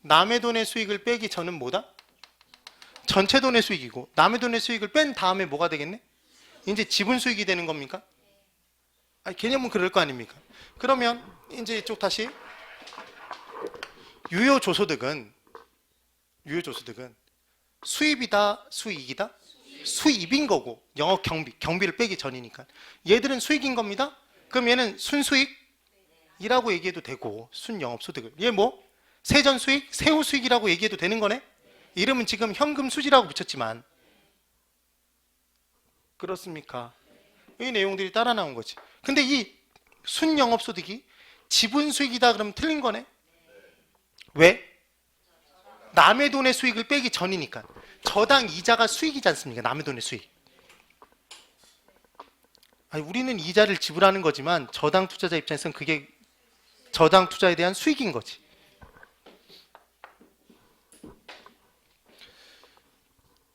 남의 돈의 수익을 빼기 전은 뭐다? 전체 돈의 수익이고 남의 돈의 수익을 뺀 다음에 뭐가 되겠네? 이제 지분 수익이 되는 겁니까? 아니, 개념은 그럴 거 아닙니까? 그러면 이제 이쪽 다시 유효조소득은 수입이다, 수익이다? 수입인 거고 영업 경비를 빼기 전이니까 얘들은 수익인 겁니다. 그럼 얘는 순수익이라고 얘기해도 되고 순영업소득을 얘 뭐? 세전수익, 세후수익이라고 얘기해도 되는 거네? 이름은 지금 현금수지라고 붙였지만 그렇습니까? 이 내용들이 따라 나온 거지. 근데 이 순영업소득이 지분수익이다 그러면 틀린 거네? 왜? 남의 돈의 수익을 빼기 전이니까. 저당 이자가 수익이지 않습니까? 남의 돈의 수익. 아니, 우리는 이자를 지불하는 거지만 저당 투자자 입장에서는 그게 저당 투자에 대한 수익인 거지.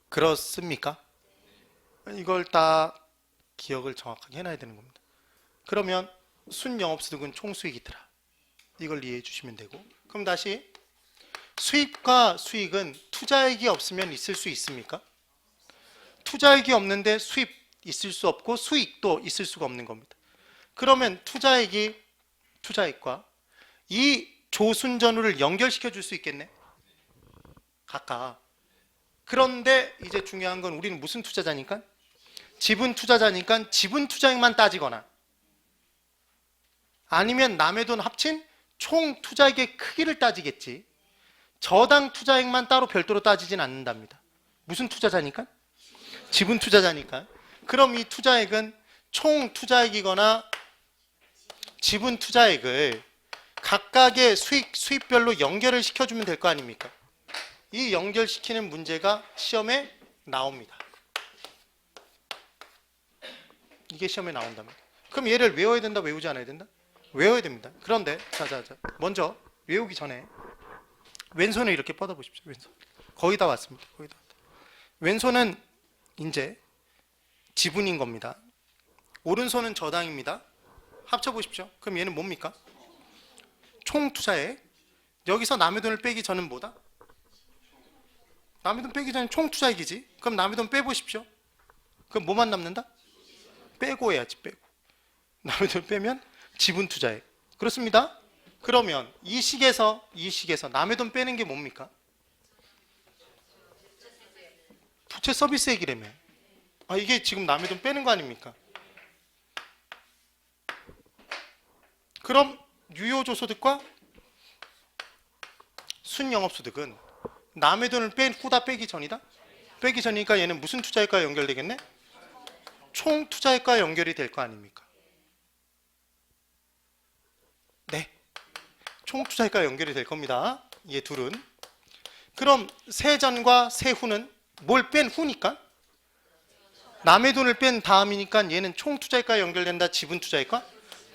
그렇습니까? 이걸 딱 기억을 정확하게 해놔야 되는 겁니다. 그러면 순영업소득은 총수익이더라. 이걸 이해해 주시면 되고, 그럼 다시 수입과 수익은 투자액이 없으면 있을 수 있습니까? 투자액이 없는데 수입 있을 수 없고 수익도 있을 수가 없는 겁니다. 그러면 투자액과 이 조순전후를 연결시켜 줄 수 있겠네? 각각. 그런데 이제 중요한 건 우리는 무슨 투자자니까? 지분 투자자니까 지분 투자액만 따지거나 아니면 남의 돈 합친 총 투자액의 크기를 따지겠지. 저당 투자액만 따로 별도로 따지진 않는답니다. 무슨 투자자니까? 지분 투자자니까. 그럼 이 투자액은 총 투자액이거나 지분 투자액을 각각의 수입별로 연결을 시켜주면 될 거 아닙니까? 이 연결시키는 문제가 시험에 나옵니다. 이게 시험에 나온답니다. 그럼 얘를 외워야 된다, 외우지 않아야 된다? 외워야 됩니다. 그런데 자, 먼저 외우기 전에 왼손을 이렇게 뻗어보십시오. 왼손. 거의 다 왔습니다. 거의 다 왔다. 왼손은 이제 지분인 겁니다. 오른손은 저당입니다. 합쳐보십시오. 그럼 얘는 뭡니까? 총 투자액. 여기서 남의 돈을 빼기 전은 뭐다? 남의 돈 빼기 전에 총 투자액이지. 그럼 남의 돈 빼보십시오. 그럼 뭐만 남는다? 빼고 해야지, 빼고. 남의 돈 빼면 지분 투자액. 그렇습니다. 그러면 이 식에서 남의 돈 빼는 게 뭡니까? 부채 서비스액이라며. 아, 이게 지금 남의 돈 빼는 거 아닙니까? 그럼 유효조소득과 순영업소득은 남의 돈을 뺀 후다 빼기 전이다? 빼기 전이니까 얘는 무슨 투자액과 연결되겠네? 총 투자액과 연결이 될 거 아닙니까? 네. 총 투자액과 연결이 될 겁니다. 얘 둘은. 그럼 세전과 세후는 뭘 뺀 후니까? 남의 돈을 뺀 다음이니까 얘는 총 투자액과 연결된다. 지분 투자액과?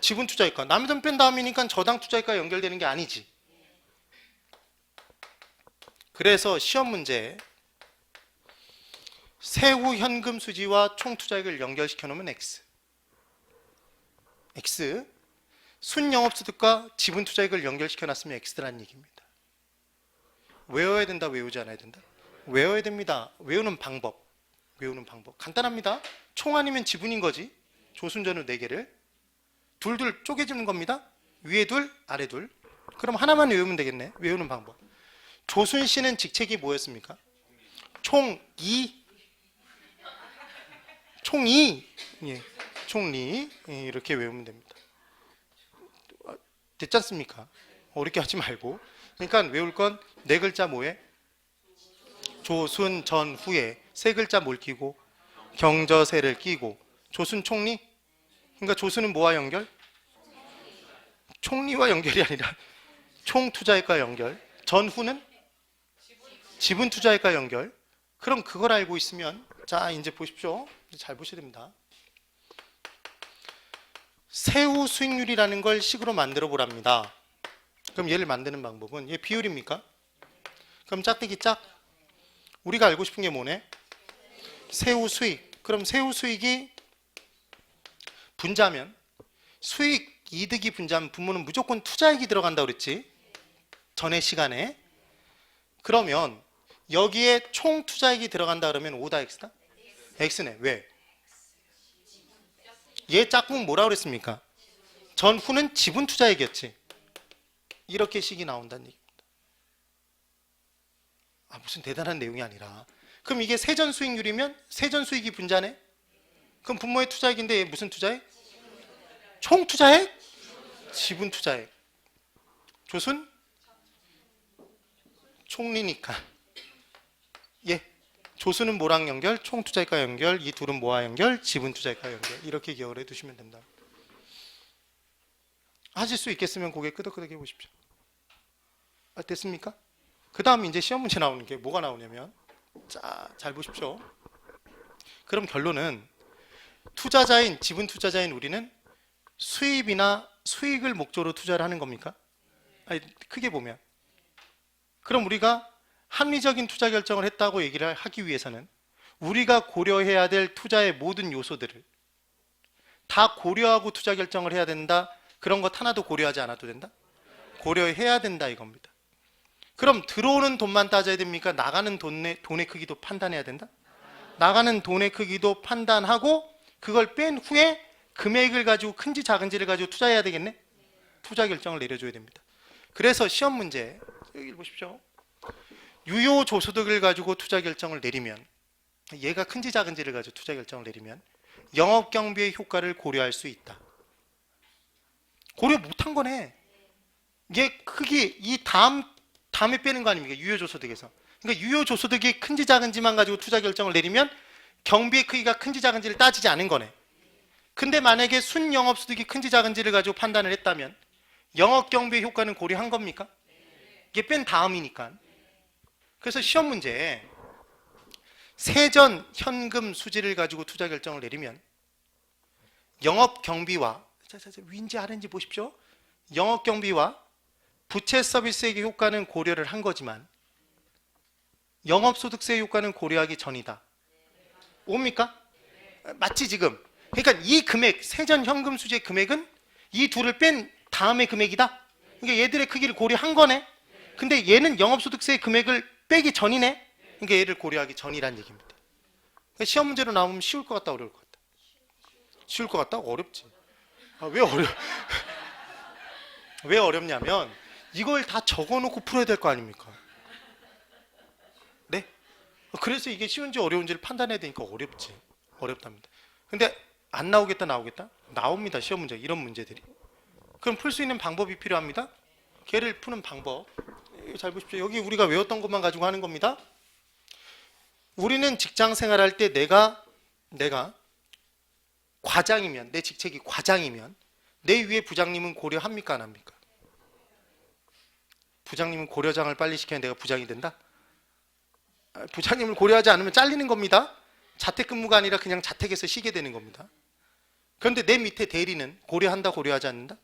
지분 투자액과. 남의 돈 뺀 다음이니까 저당 투자액과 연결되는 게 아니지. 그래서 시험 문제에 세후 현금 수지와 총 투자액을 연결시켜 놓으면 X. X. 순영업소득과 지분 투자액을 연결시켜 놨으면 X라는 얘기입니다. 외워야 된다, 외우지 않아야 된다? 외워야 됩니다. 외우는 방법. 간단합니다. 총 아니면 지분인 거지. 조순전후 4개를 둘둘 쪼개주는 겁니다. 위에 둘, 아래 둘. 그럼 하나만 외우면 되겠네. 외우는 방법. 조순 씨는 직책이 뭐였습니까? 총이. 예, 총리. 예, 이렇게 외우면 됩니다. 됐지 않습니까? 어렵게 하지 말고. 그러니까 외울 건 4글자 뭐에? 조순 전후에 3글자 뭘 끼고? 경저세를 끼고. 조순 총리? 그러니까 조순은 뭐와 연결? 총리와 연결이 아니라 총 투자액과 연결. 전후는 지분 투자액과 연결. 그럼 그걸 알고 있으면 자, 이제 보십시오. 잘 보셔야 됩니다. 세후 수익률이라는 걸 식으로 만들어 보랍니다. 그럼 얘를 만드는 방법은 얘 비율입니까? 그럼 짝대기 짝. 우리가 알고 싶은 게 뭐네? 세후 수익. 그럼 세후 수익이 분자면 수익 이득이 분자면 분모는 무조건 투자액이 들어간다고 그랬지. 전의 시간에. 그러면 여기에 총 투자액이 들어간다 그러면 O다 X다? X네. 왜? 얘 짝꿍 뭐라 그랬습니까? 전후는 지분 투자액이었지. 이렇게 식이 나온다는 얘기입니다. 무슨 대단한 내용이 아니라, 그럼 이게 세전 수익률이면 세전 수익이 분자네? 그럼 분모의 투자액인데 얘 무슨 투자액? 총 투자액? 지분 투자액. 조순? 총리니까. 예. 조수는 뭐랑 연결? 총 투자액과 연결. 이 둘은 뭐와 연결? 지분 투자액과 연결. 이렇게 기억을 해두시면 된다. 하실 수 있겠으면 고개 끄덕끄덕 해보십시오. 됐습니까? 그 다음 이제 시험 문제 나오는 게 뭐가 나오냐면, 자, 잘 보십시오. 그럼 결론은 투자자인, 지분 투자자인 우리는 수입이나 수익을 목적으로 투자를 하는 겁니까? 아니, 크게 보면. 그럼 우리가 합리적인 투자 결정을 했다고 얘기를 하기 위해서는 우리가 고려해야 될 투자의 모든 요소들을 다 고려하고 투자 결정을 해야 된다. 그런 것 하나도 고려하지 않아도 된다? 고려해야 된다 이겁니다. 그럼 들어오는 돈만 따져야 됩니까? 나가는 돈의 크기도 판단해야 된다? 나가는 돈의 크기도 판단하고 그걸 뺀 후에 금액을 가지고 큰지 작은지를 가지고 투자해야 되겠네? 투자 결정을 내려줘야 됩니다. 그래서 시험 문제 여기 보십시오. 유효 조소득을 가지고 투자 결정을 내리면, 얘가 큰지 작은지를 가지고 투자 결정을 내리면 영업 경비의 효과를 고려할 수 있다. 고려 못한 거네. 얘 크기 이 다음에 빼는 거 아닙니까? 유효 조소득에서. 그러니까 유효 조소득이 큰지 작은지만 가지고 투자 결정을 내리면 경비의 크기가 큰지 작은지를 따지지 않은 거네. 근데 만약에 순영업소득이 큰지 작은지를 가지고 판단을 했다면 영업 경비의 효과는 고려한 겁니까? 이게 뺀 다음이니까. 그래서 시험 문제에 세전 현금 수지를 가지고 투자 결정을 내리면 영업 경비와 위인지 아래인지 보십시오. 영업 경비와 부채 서비스액의 효과는 고려를 한 거지만 영업소득세의 효과는 고려하기 전이다. 옵니까? 맞지 지금? 그러니까 이 금액, 세전 현금 수지의 금액은 이 둘을 뺀 다음의 금액이다. 그러니까 얘들의 크기를 고려한 거네. 근데 얘는 영업소득세의 금액을 빼기 전이네. 그러니까 얘를 고려하기 전이란 얘기입니다. 그러니까 시험 문제로 나오면 쉬울 것 같다, 어려울 것 같다? 쉬울 것 같다? 어렵지. 왜 어렵냐면 이걸 다 적어놓고 풀어야 될 거 아닙니까? 네? 그래서 이게 쉬운지 어려운지를 판단해야 되니까 어렵지. 어렵답니다. 근데 안 나오겠다, 나오겠다? 나옵니다, 시험 문제. 이런 문제들이. 그럼 풀 수 있는 방법이 필요합니다. 걔를 푸는 방법. 잘 보십시오. 여기 우리가 외웠던 것만 가지고 하는 겁니다. 우리는 직장 생활할 때 내가 과장이면, 내 직책이 과장이면 내 위에 부장님은 고려합니까, 안 합니까? 부장님은 고려장을 빨리 시켜야 내가 부장이 된다? 부장님을 고려하지 않으면 잘리는 겁니다. 자택근무가 아니라 그냥 자택에서 쉬게 되는 겁니다. 그런데 내 밑에 대리는 고려한다, 고려하지 않는다?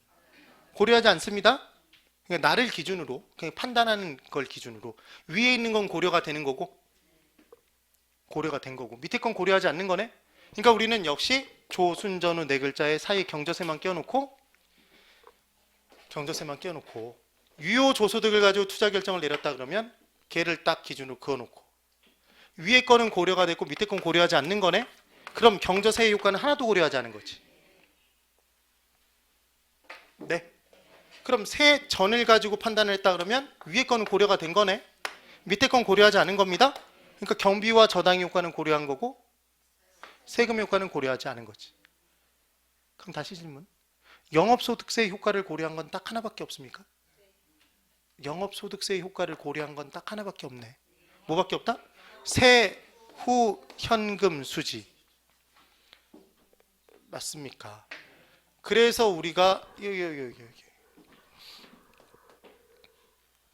고려하지 않습니다. 그러니까 나를 기준으로, 그냥 판단하는 걸 기준으로 위에 있는 건 고려가 되는 거고 고려가 된 거고 밑에 건 고려하지 않는 거네. 그러니까 우리는 역시 조순전후 네 글자에 사이에 경저세만 끼워놓고 유효 조소득을 가지고 투자 결정을 내렸다 그러면 걔를 딱 기준으로 그어놓고 위에 거는 고려가 됐고 밑에 건 고려하지 않는 거네. 그럼 경저세의 효과는 하나도 고려하지 않은 거지. 네. 그럼 세전을 가지고 판단을 했다 그러면 위에 거는 고려가 된 거네. 밑에 건 고려하지 않은 겁니다. 그러니까 경비와 저당의 효과는 고려한 거고 세금 효과는 고려하지 않은 거지. 그럼 다시 질문. 영업소득세의 효과를 고려한 건 딱 하나밖에 없습니까? 영업소득세의 효과를 고려한 건 딱 하나밖에 없네. 뭐밖에 없다? 세후 현금 수지. 맞습니까? 그래서 우리가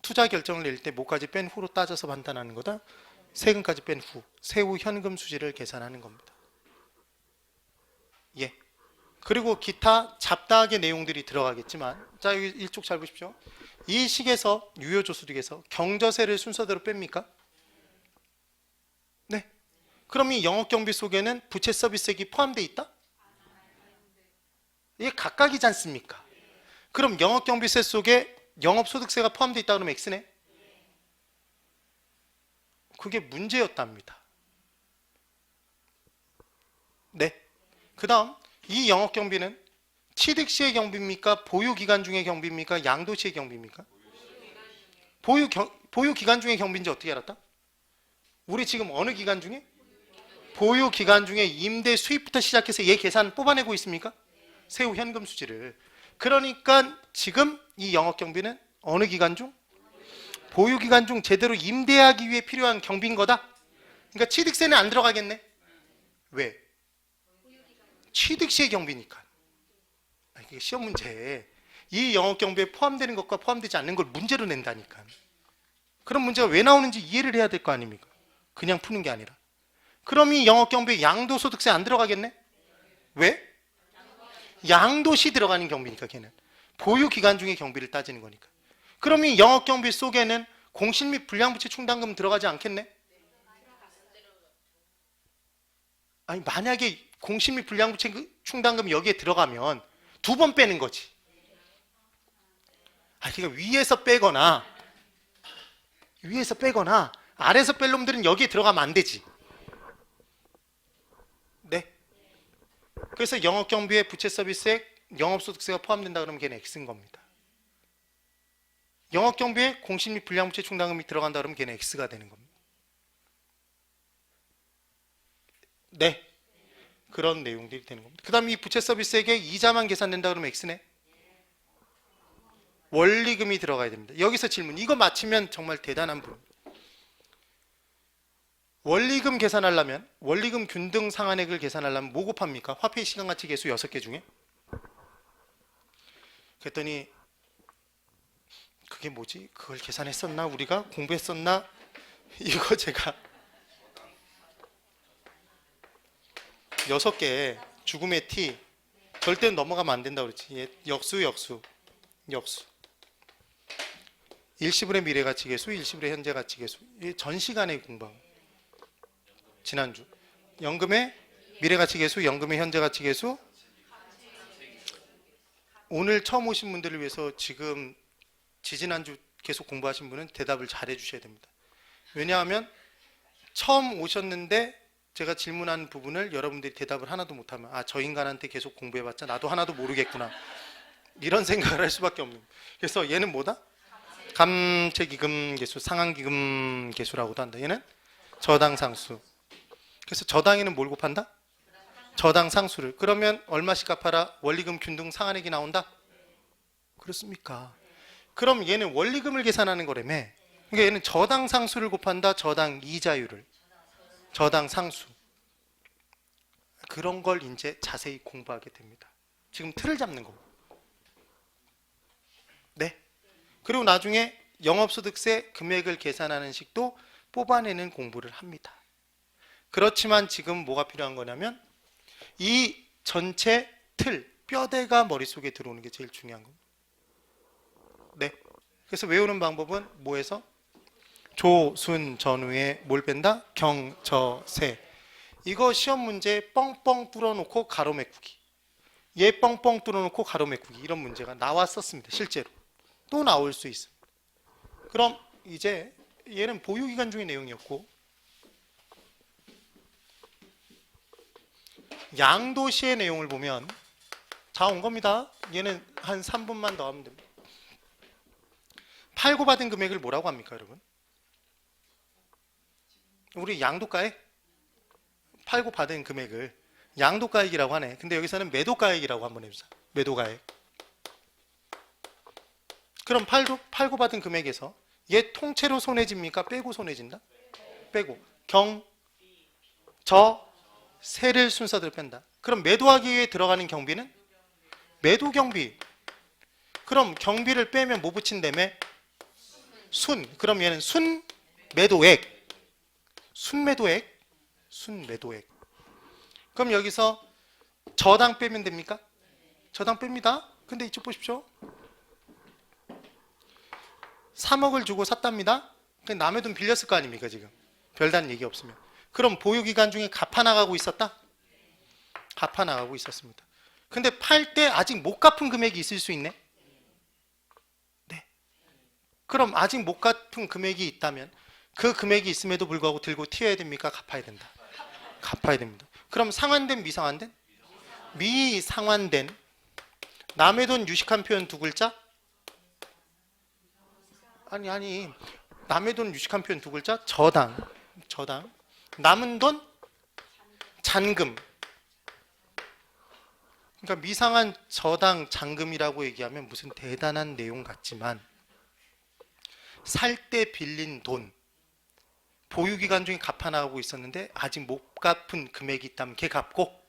투자 결정을 낼 때 뭐까지 뺀 후로 따져서 판단하는 거다? 세금까지 뺀 후, 세후 현금 수지를 계산하는 겁니다. 예. 그리고 기타 잡다하게 내용들이 들어가겠지만, 자 여기 일쪽 잘 보십시오. 이 식에서 유효조소득에서 경저세를 순서대로 뺍니까? 네. 그럼 이 영업경비 속에는 부채 서비스액이 포함되어 있다? 이게 각각이지 않습니까? 그럼 영업경비세 속에 영업소득세가 포함되어 있다 그러면 X네. 그게 문제였답니다. 네. 그 다음 이 영업경비는 취득시의 경비입니까? 보유기간 중의 경비입니까? 양도시의 경비입니까? 보유기간 중의 경비인지 어떻게 알았다? 우리 지금 어느 기간 중에? 보유기간 중에 임대 수입부터 시작해서 얘 계산 뽑아내고 있습니까? 세후 현금 수지를. 그러니까 지금 이 영업경비는 어느 기간 중? 보유기간 중 제대로 임대하기 위해 필요한 경비인 거다? 그러니까 취득세는 안 들어가겠네? 왜? 취득시의 경비니까. 이게 시험 문제에 이 영업경비에 포함되는 것과 포함되지 않는 걸 문제로 낸다니까. 그런 문제가 왜 나오는지 이해를 해야 될 거 아닙니까? 그냥 푸는 게 아니라. 그럼 이 영업경비에 양도소득세 안 들어가겠네? 왜? 양도시 들어가는 경비니까 걔는. 보유기간 중의 경비를 따지는 거니까. 그럼 이 영업경비 속에는 공실 및 불량부채 충당금 들어가지 않겠네? 아니 만약에 공실 및 불량부채 충당금 여기에 들어가면 두 번 빼는 거지. 그러니까 위에서 빼거나 아래에서 뺄 놈들은 여기에 들어가면 안 되지. 네. 그래서 영업경비에 부채서비스액, 영업소득세가 포함된다 그러면 걔는 X인 겁니다. 영업경비에 공실 및 불량부채 충당금이 들어간다 그러면 걔는 X가 되는 겁니다. 네. 그런 내용들이 되는 겁니다. 그 다음 이 부채서비스액에 이자만 계산된다 그러면 X네. 원리금이 들어가야 됩니다. 여기서 질문. 이거 맞히면 정말 대단한 분. 원리금 계산하려면, 원리금 균등 상환액을 계산하려면 뭐 곱합니까? 화폐 시간가치 계수 6개 중에? 그랬더니 그게 뭐지? 그걸 계산했었나? 우리가 공부했었나? 이거 제가 6개 죽음의 T 절대 넘어가면 안 된다고 그랬지. 역수 일시불의 미래가치계수, 일시불의 현재가치계수. 전 시간에 공부하고 지난주 연금의 미래가치계수, 연금의 현재가치계수. 오늘 처음 오신 분들을 위해서 지금 지지난주 계속 공부하신 분은 대답을 잘 해주셔야 됩니다. 왜냐하면 처음 오셨는데 제가 질문한 부분을 여러분들이 대답을 하나도 못하면 저 인간한테 계속 공부해봤자 나도 하나도 모르겠구나 이런 생각을 할 수밖에 없는. 그래서 얘는 뭐다? 감채기금 계수, 상환기금 계수라고도 한다. 얘는 저당상수. 그래서 저당에는 뭘 곱한다? 저당상수를. 그러면 얼마씩 갚아라? 원리금 균등 상환액이 나온다? 그렇습니까? 그럼 얘는 원리금을 계산하는 거라며. 그러니까 얘는 저당상수를 곱한다. 저당이자율을. 저당상수. 그런 걸 이제 자세히 공부하게 됩니다. 지금 틀을 잡는 거고. 네. 그리고 나중에 영업소득세 금액을 계산하는 식도 뽑아내는 공부를 합니다. 그렇지만 지금 뭐가 필요한 거냐면 이 전체 틀, 뼈대가 머릿속에 들어오는 게 제일 중요한 겁니다. 네. 그래서 외우는 방법은 뭐에서? 조, 순, 전후에 뭘 뺀다? 경, 저, 세. 이거 시험 문제 뻥뻥 뚫어놓고 가로 메꾸기. 얘 뻥뻥 뚫어놓고 가로 메꾸기. 이런 문제가 나왔었습니다. 실제로. 또 나올 수 있습니다. 그럼 이제 얘는 보유기간 중의 내용이었고 양도시의 내용을 보면 다 온 겁니다. 얘는 한 3분만 더 하면 됩니다. 팔고 받은 금액을 뭐라고 합니까, 여러분? 우리 양도가액? 팔고 받은 금액을 양도가액이라고 하네. 근데 여기서는 매도가액이라고 한번 해주자. 매도가액. 그럼 팔고 받은 금액에서 얘 통째로 손해집니까? 빼고 손해진다? 빼고. 경, 저, 세를 순서대로 뺀다. 그럼 매도하기 위해 들어가는 경비는? 매도 경비. 그럼 경비를 빼면 뭐 붙인다며? 순. 그럼 얘는 순 매도액. 순매도액. 순매도액. 그럼 여기서 저당 빼면 됩니까? 저당 뺍니다. 근데 이쪽 보십시오. 3억을 주고 샀답니다. 남의 돈 빌렸을 거 아닙니까 지금. 별다른 얘기 없으면. 그럼 보유기간 중에 갚아나가고 있었다? 갚아나가고 있었습니다. 근데 팔 때 아직 못 갚은 금액이 있을 수 있네? 네. 그럼 아직 못 갚은 금액이 있다면 그 금액이 있음에도 불구하고 들고 튀어야 됩니까? 갚아야 된다. 갚아야 됩니다. 그럼 상환된 미상환된? 미상환된 남의 돈 유식한 표현 두 글자? 아니 남의 돈 유식한 표현 두 글자? 저당 남은 돈 잔금. 그러니까 미상한 저당 잔금이라고 얘기하면 무슨 대단한 내용 같지만 살 때 빌린 돈 보유기간 중에 갚아나가고 있었는데 아직 못 갚은 금액이 있다면 걔 갚고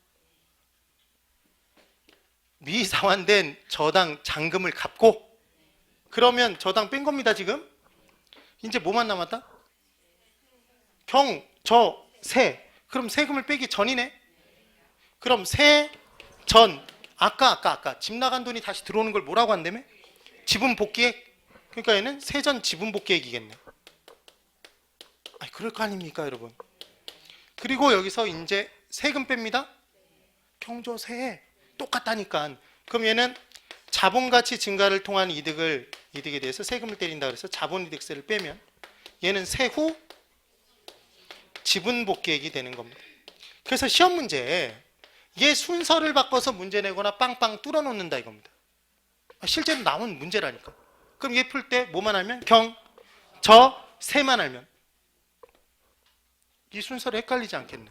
미상환된 저당 잔금을 갚고 그러면 저당 뺀 겁니다. 지금 이제 뭐만 남았다? 경, 저, 세. 그럼 세금을 빼기 전이네. 그럼 세, 전. 아까 집 나간 돈이 다시 들어오는 걸 뭐라고 한다며? 지분 복귀액. 그러니까 얘는 세전 지분 복귀액이겠네. 그럴 거 아닙니까, 여러분? 그리고 여기서 이제 세금 뺍니다. 경조세 똑같다니까. 그럼 얘는 자본가치 증가를 통한 이득에 대해서 세금을 때린다 그래서 자본이득세를 빼면 얘는 세후 지분복귀액이 되는 겁니다. 그래서 시험 문제에 얘 순서를 바꿔서 문제 내거나 빵빵 뚫어놓는다 이겁니다. 실제로 나온 문제라니까. 그럼 얘 풀 때 뭐만 알면 경, 저, 세만 알면 이 순서를 헷갈리지 않겠네.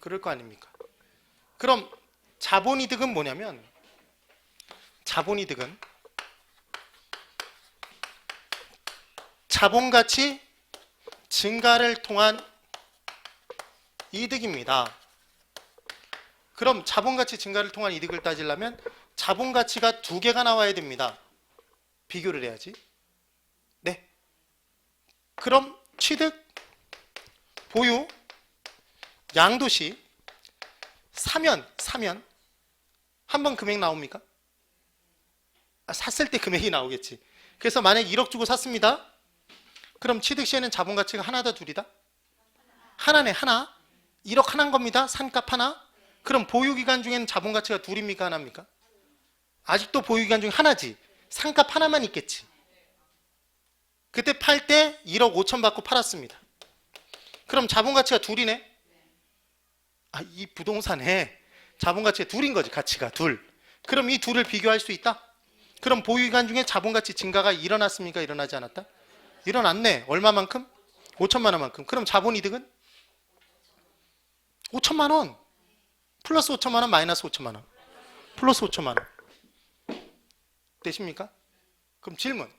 그럴 거 아닙니까? 그럼 자본이득은 뭐냐면 자본이득은 자본가치 증가를 통한 이득입니다. 그럼 자본가치 증가를 통한 이득을 따지려면 자본가치가 두 개가 나와야 됩니다. 비교를 해야지. 네. 그럼 취득, 보유, 양도시 사면 한번 금액 나옵니까? 샀을 때 금액이 나오겠지. 그래서 만약 1억 주고 샀습니다. 그럼 취득 시에는 자본가치가 하나다 둘이다? 하나네. 하나. 1억 하나인 겁니다. 산값 하나. 그럼 보유기간 중에는 자본가치가 둘입니까? 하나입니까? 아직도 보유기간 중에 하나지. 산값 하나만 있겠지. 그때 팔 때 1억 5천 받고 팔았습니다. 그럼 자본가치가 둘이네. 이 부동산에 자본가치가 둘인 거지. 가치가 둘. 그럼 이 둘을 비교할 수 있다? 그럼 보유기간 중에 자본가치 증가가 일어났습니까? 일어나지 않았다? 일어났네. 얼마만큼? 5천만 원만큼. 그럼 자본이득은? 5천만 원. 플러스 5천만 원, 마이너스 5천만 원. 플러스 5천만 원. 되십니까? 그럼 질문.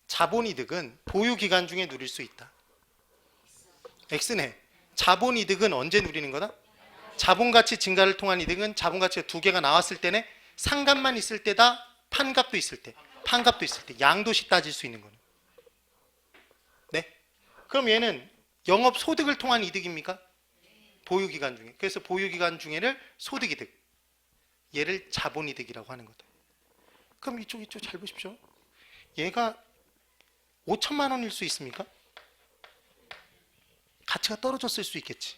자본이득은 보유기간 중에 누릴 수 있다. X네. 자본이득은 언제 누리는 거다? 자본가치 증가를 통한 이득은 자본가치가 두 개가 나왔을 때네. 상값만 있을 때다. 판값도 있을 때. 판값도 있을 때. 양도시 따질 수 있는 거는. 네. 그럼 얘는 영업소득을 통한 이득입니까? 보유기간 중에. 그래서 보유기간 중에를 소득이득. 얘를 자본이득이라고 하는 거다. 그럼 이쪽 잘 보십시오. 얘가 5천만 원일 수 있습니까? 가치가 떨어졌을 수 있겠지.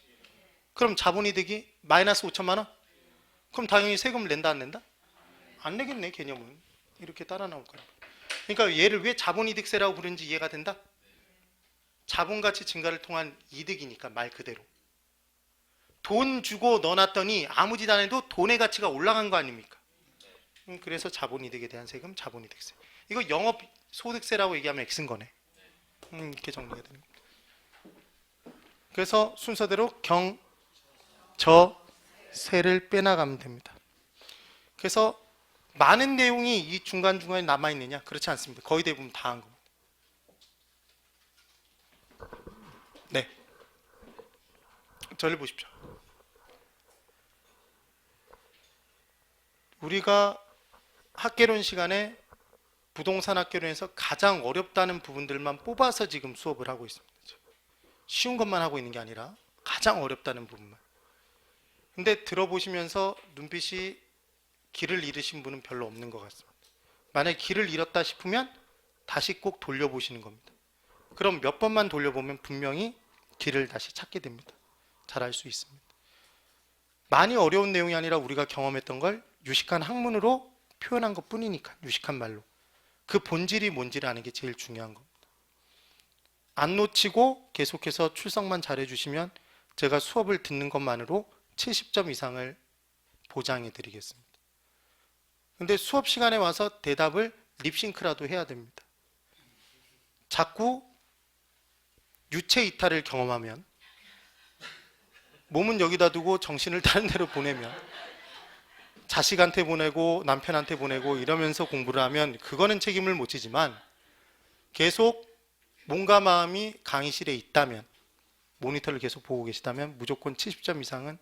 그럼 자본이득이 마이너스 5천만 원? 그럼 당연히 세금을 낸다 안 낸다? 안 내겠네. 개념은. 이렇게 따라 나올 거야. 그러니까 얘를 왜 자본이득세라고 부르는지 이해가 된다? 자본가치 증가를 통한 이득이니까 말 그대로. 돈 주고 넣어놨더니 아무 짓 안 해도 돈의 가치가 올라간 거 아닙니까? 그래서 자본이득에 대한 세금, 자본이득세. 이거 영업소득세라고 얘기하면 X인 거네. 이렇게 정리가 되는 겁니다. 그래서 순서대로 경, 저, 세를 빼나가면 됩니다. 그래서 많은 내용이 이 중간중간에 남아있느냐? 그렇지 않습니다. 거의 대부분 다 한 겁니다. 네. 저를 보십시오. 우리가 학개론 시간에 부동산 학개론에서 가장 어렵다는 부분들만 뽑아서 지금 수업을 하고 있습니다. 쉬운 것만 하고 있는 게 아니라 가장 어렵다는 부분만. 근데 들어보시면서 눈빛이 길을 잃으신 분은 별로 없는 것 같습니다. 만약에 길을 잃었다 싶으면 다시 꼭 돌려보시는 겁니다. 그럼 몇 번만 돌려보면 분명히 길을 다시 찾게 됩니다. 잘 알 수 있습니다. 많이 어려운 내용이 아니라 우리가 경험했던 걸 유식한 학문으로 표현한 것 뿐이니까. 유식한 말로. 그 본질이 뭔지를 아는 게 제일 중요한 겁니다. 안 놓치고 계속해서 출석만 잘해주시면 제가 수업을 듣는 것만으로 70점 이상을 보장해 드리겠습니다. 근데 수업 시간에 와서 대답을 립싱크라도 해야 됩니다. 자꾸 유체 이탈을 경험하면, 몸은 여기다 두고 정신을 다른 데로 보내면, 자식한테 보내고 남편한테 보내고 이러면서 공부를 하면 그거는 책임을 못 지지만, 계속 몸과 마음이 강의실에 있다면, 모니터를 계속 보고 계시다면 무조건 70점 이상은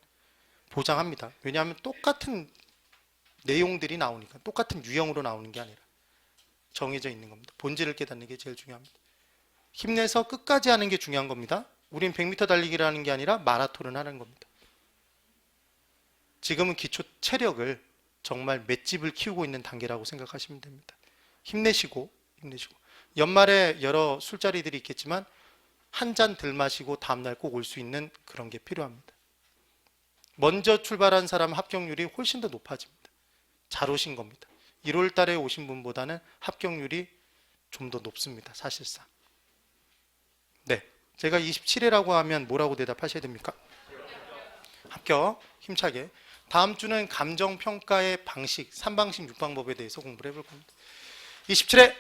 보장합니다. 왜냐하면 똑같은 내용들이 나오니까, 똑같은 유형으로 나오는 게 아니라 정해져 있는 겁니다. 본질을 깨닫는 게 제일 중요합니다. 힘내서 끝까지 하는 게 중요한 겁니다. 우린 100m 달리기를 하는 게 아니라 마라톤을 하는 겁니다. 지금은 기초 체력을 정말 맷집을 키우고 있는 단계라고 생각하시면 됩니다. 힘내시고 연말에 여러 술자리들이 있겠지만 한 잔 덜 마시고 다음날 꼭 올 수 있는 그런 게 필요합니다. 먼저 출발한 사람 합격률이 훨씬 더 높아집니다. 잘 오신 겁니다. 1월 달에 오신 분보다는 합격률이 좀 더 높습니다. 사실상. 네, 제가 27회라고 하면 뭐라고 대답하셔야 됩니까? 합격, 힘차게. 다음 주는 감정평가의 방식, 3방식 6방법에 대해서 공부를 해볼 겁니다. 27회!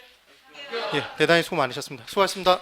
예, 대단히 수고 많으셨습니다. 수고하셨습니다.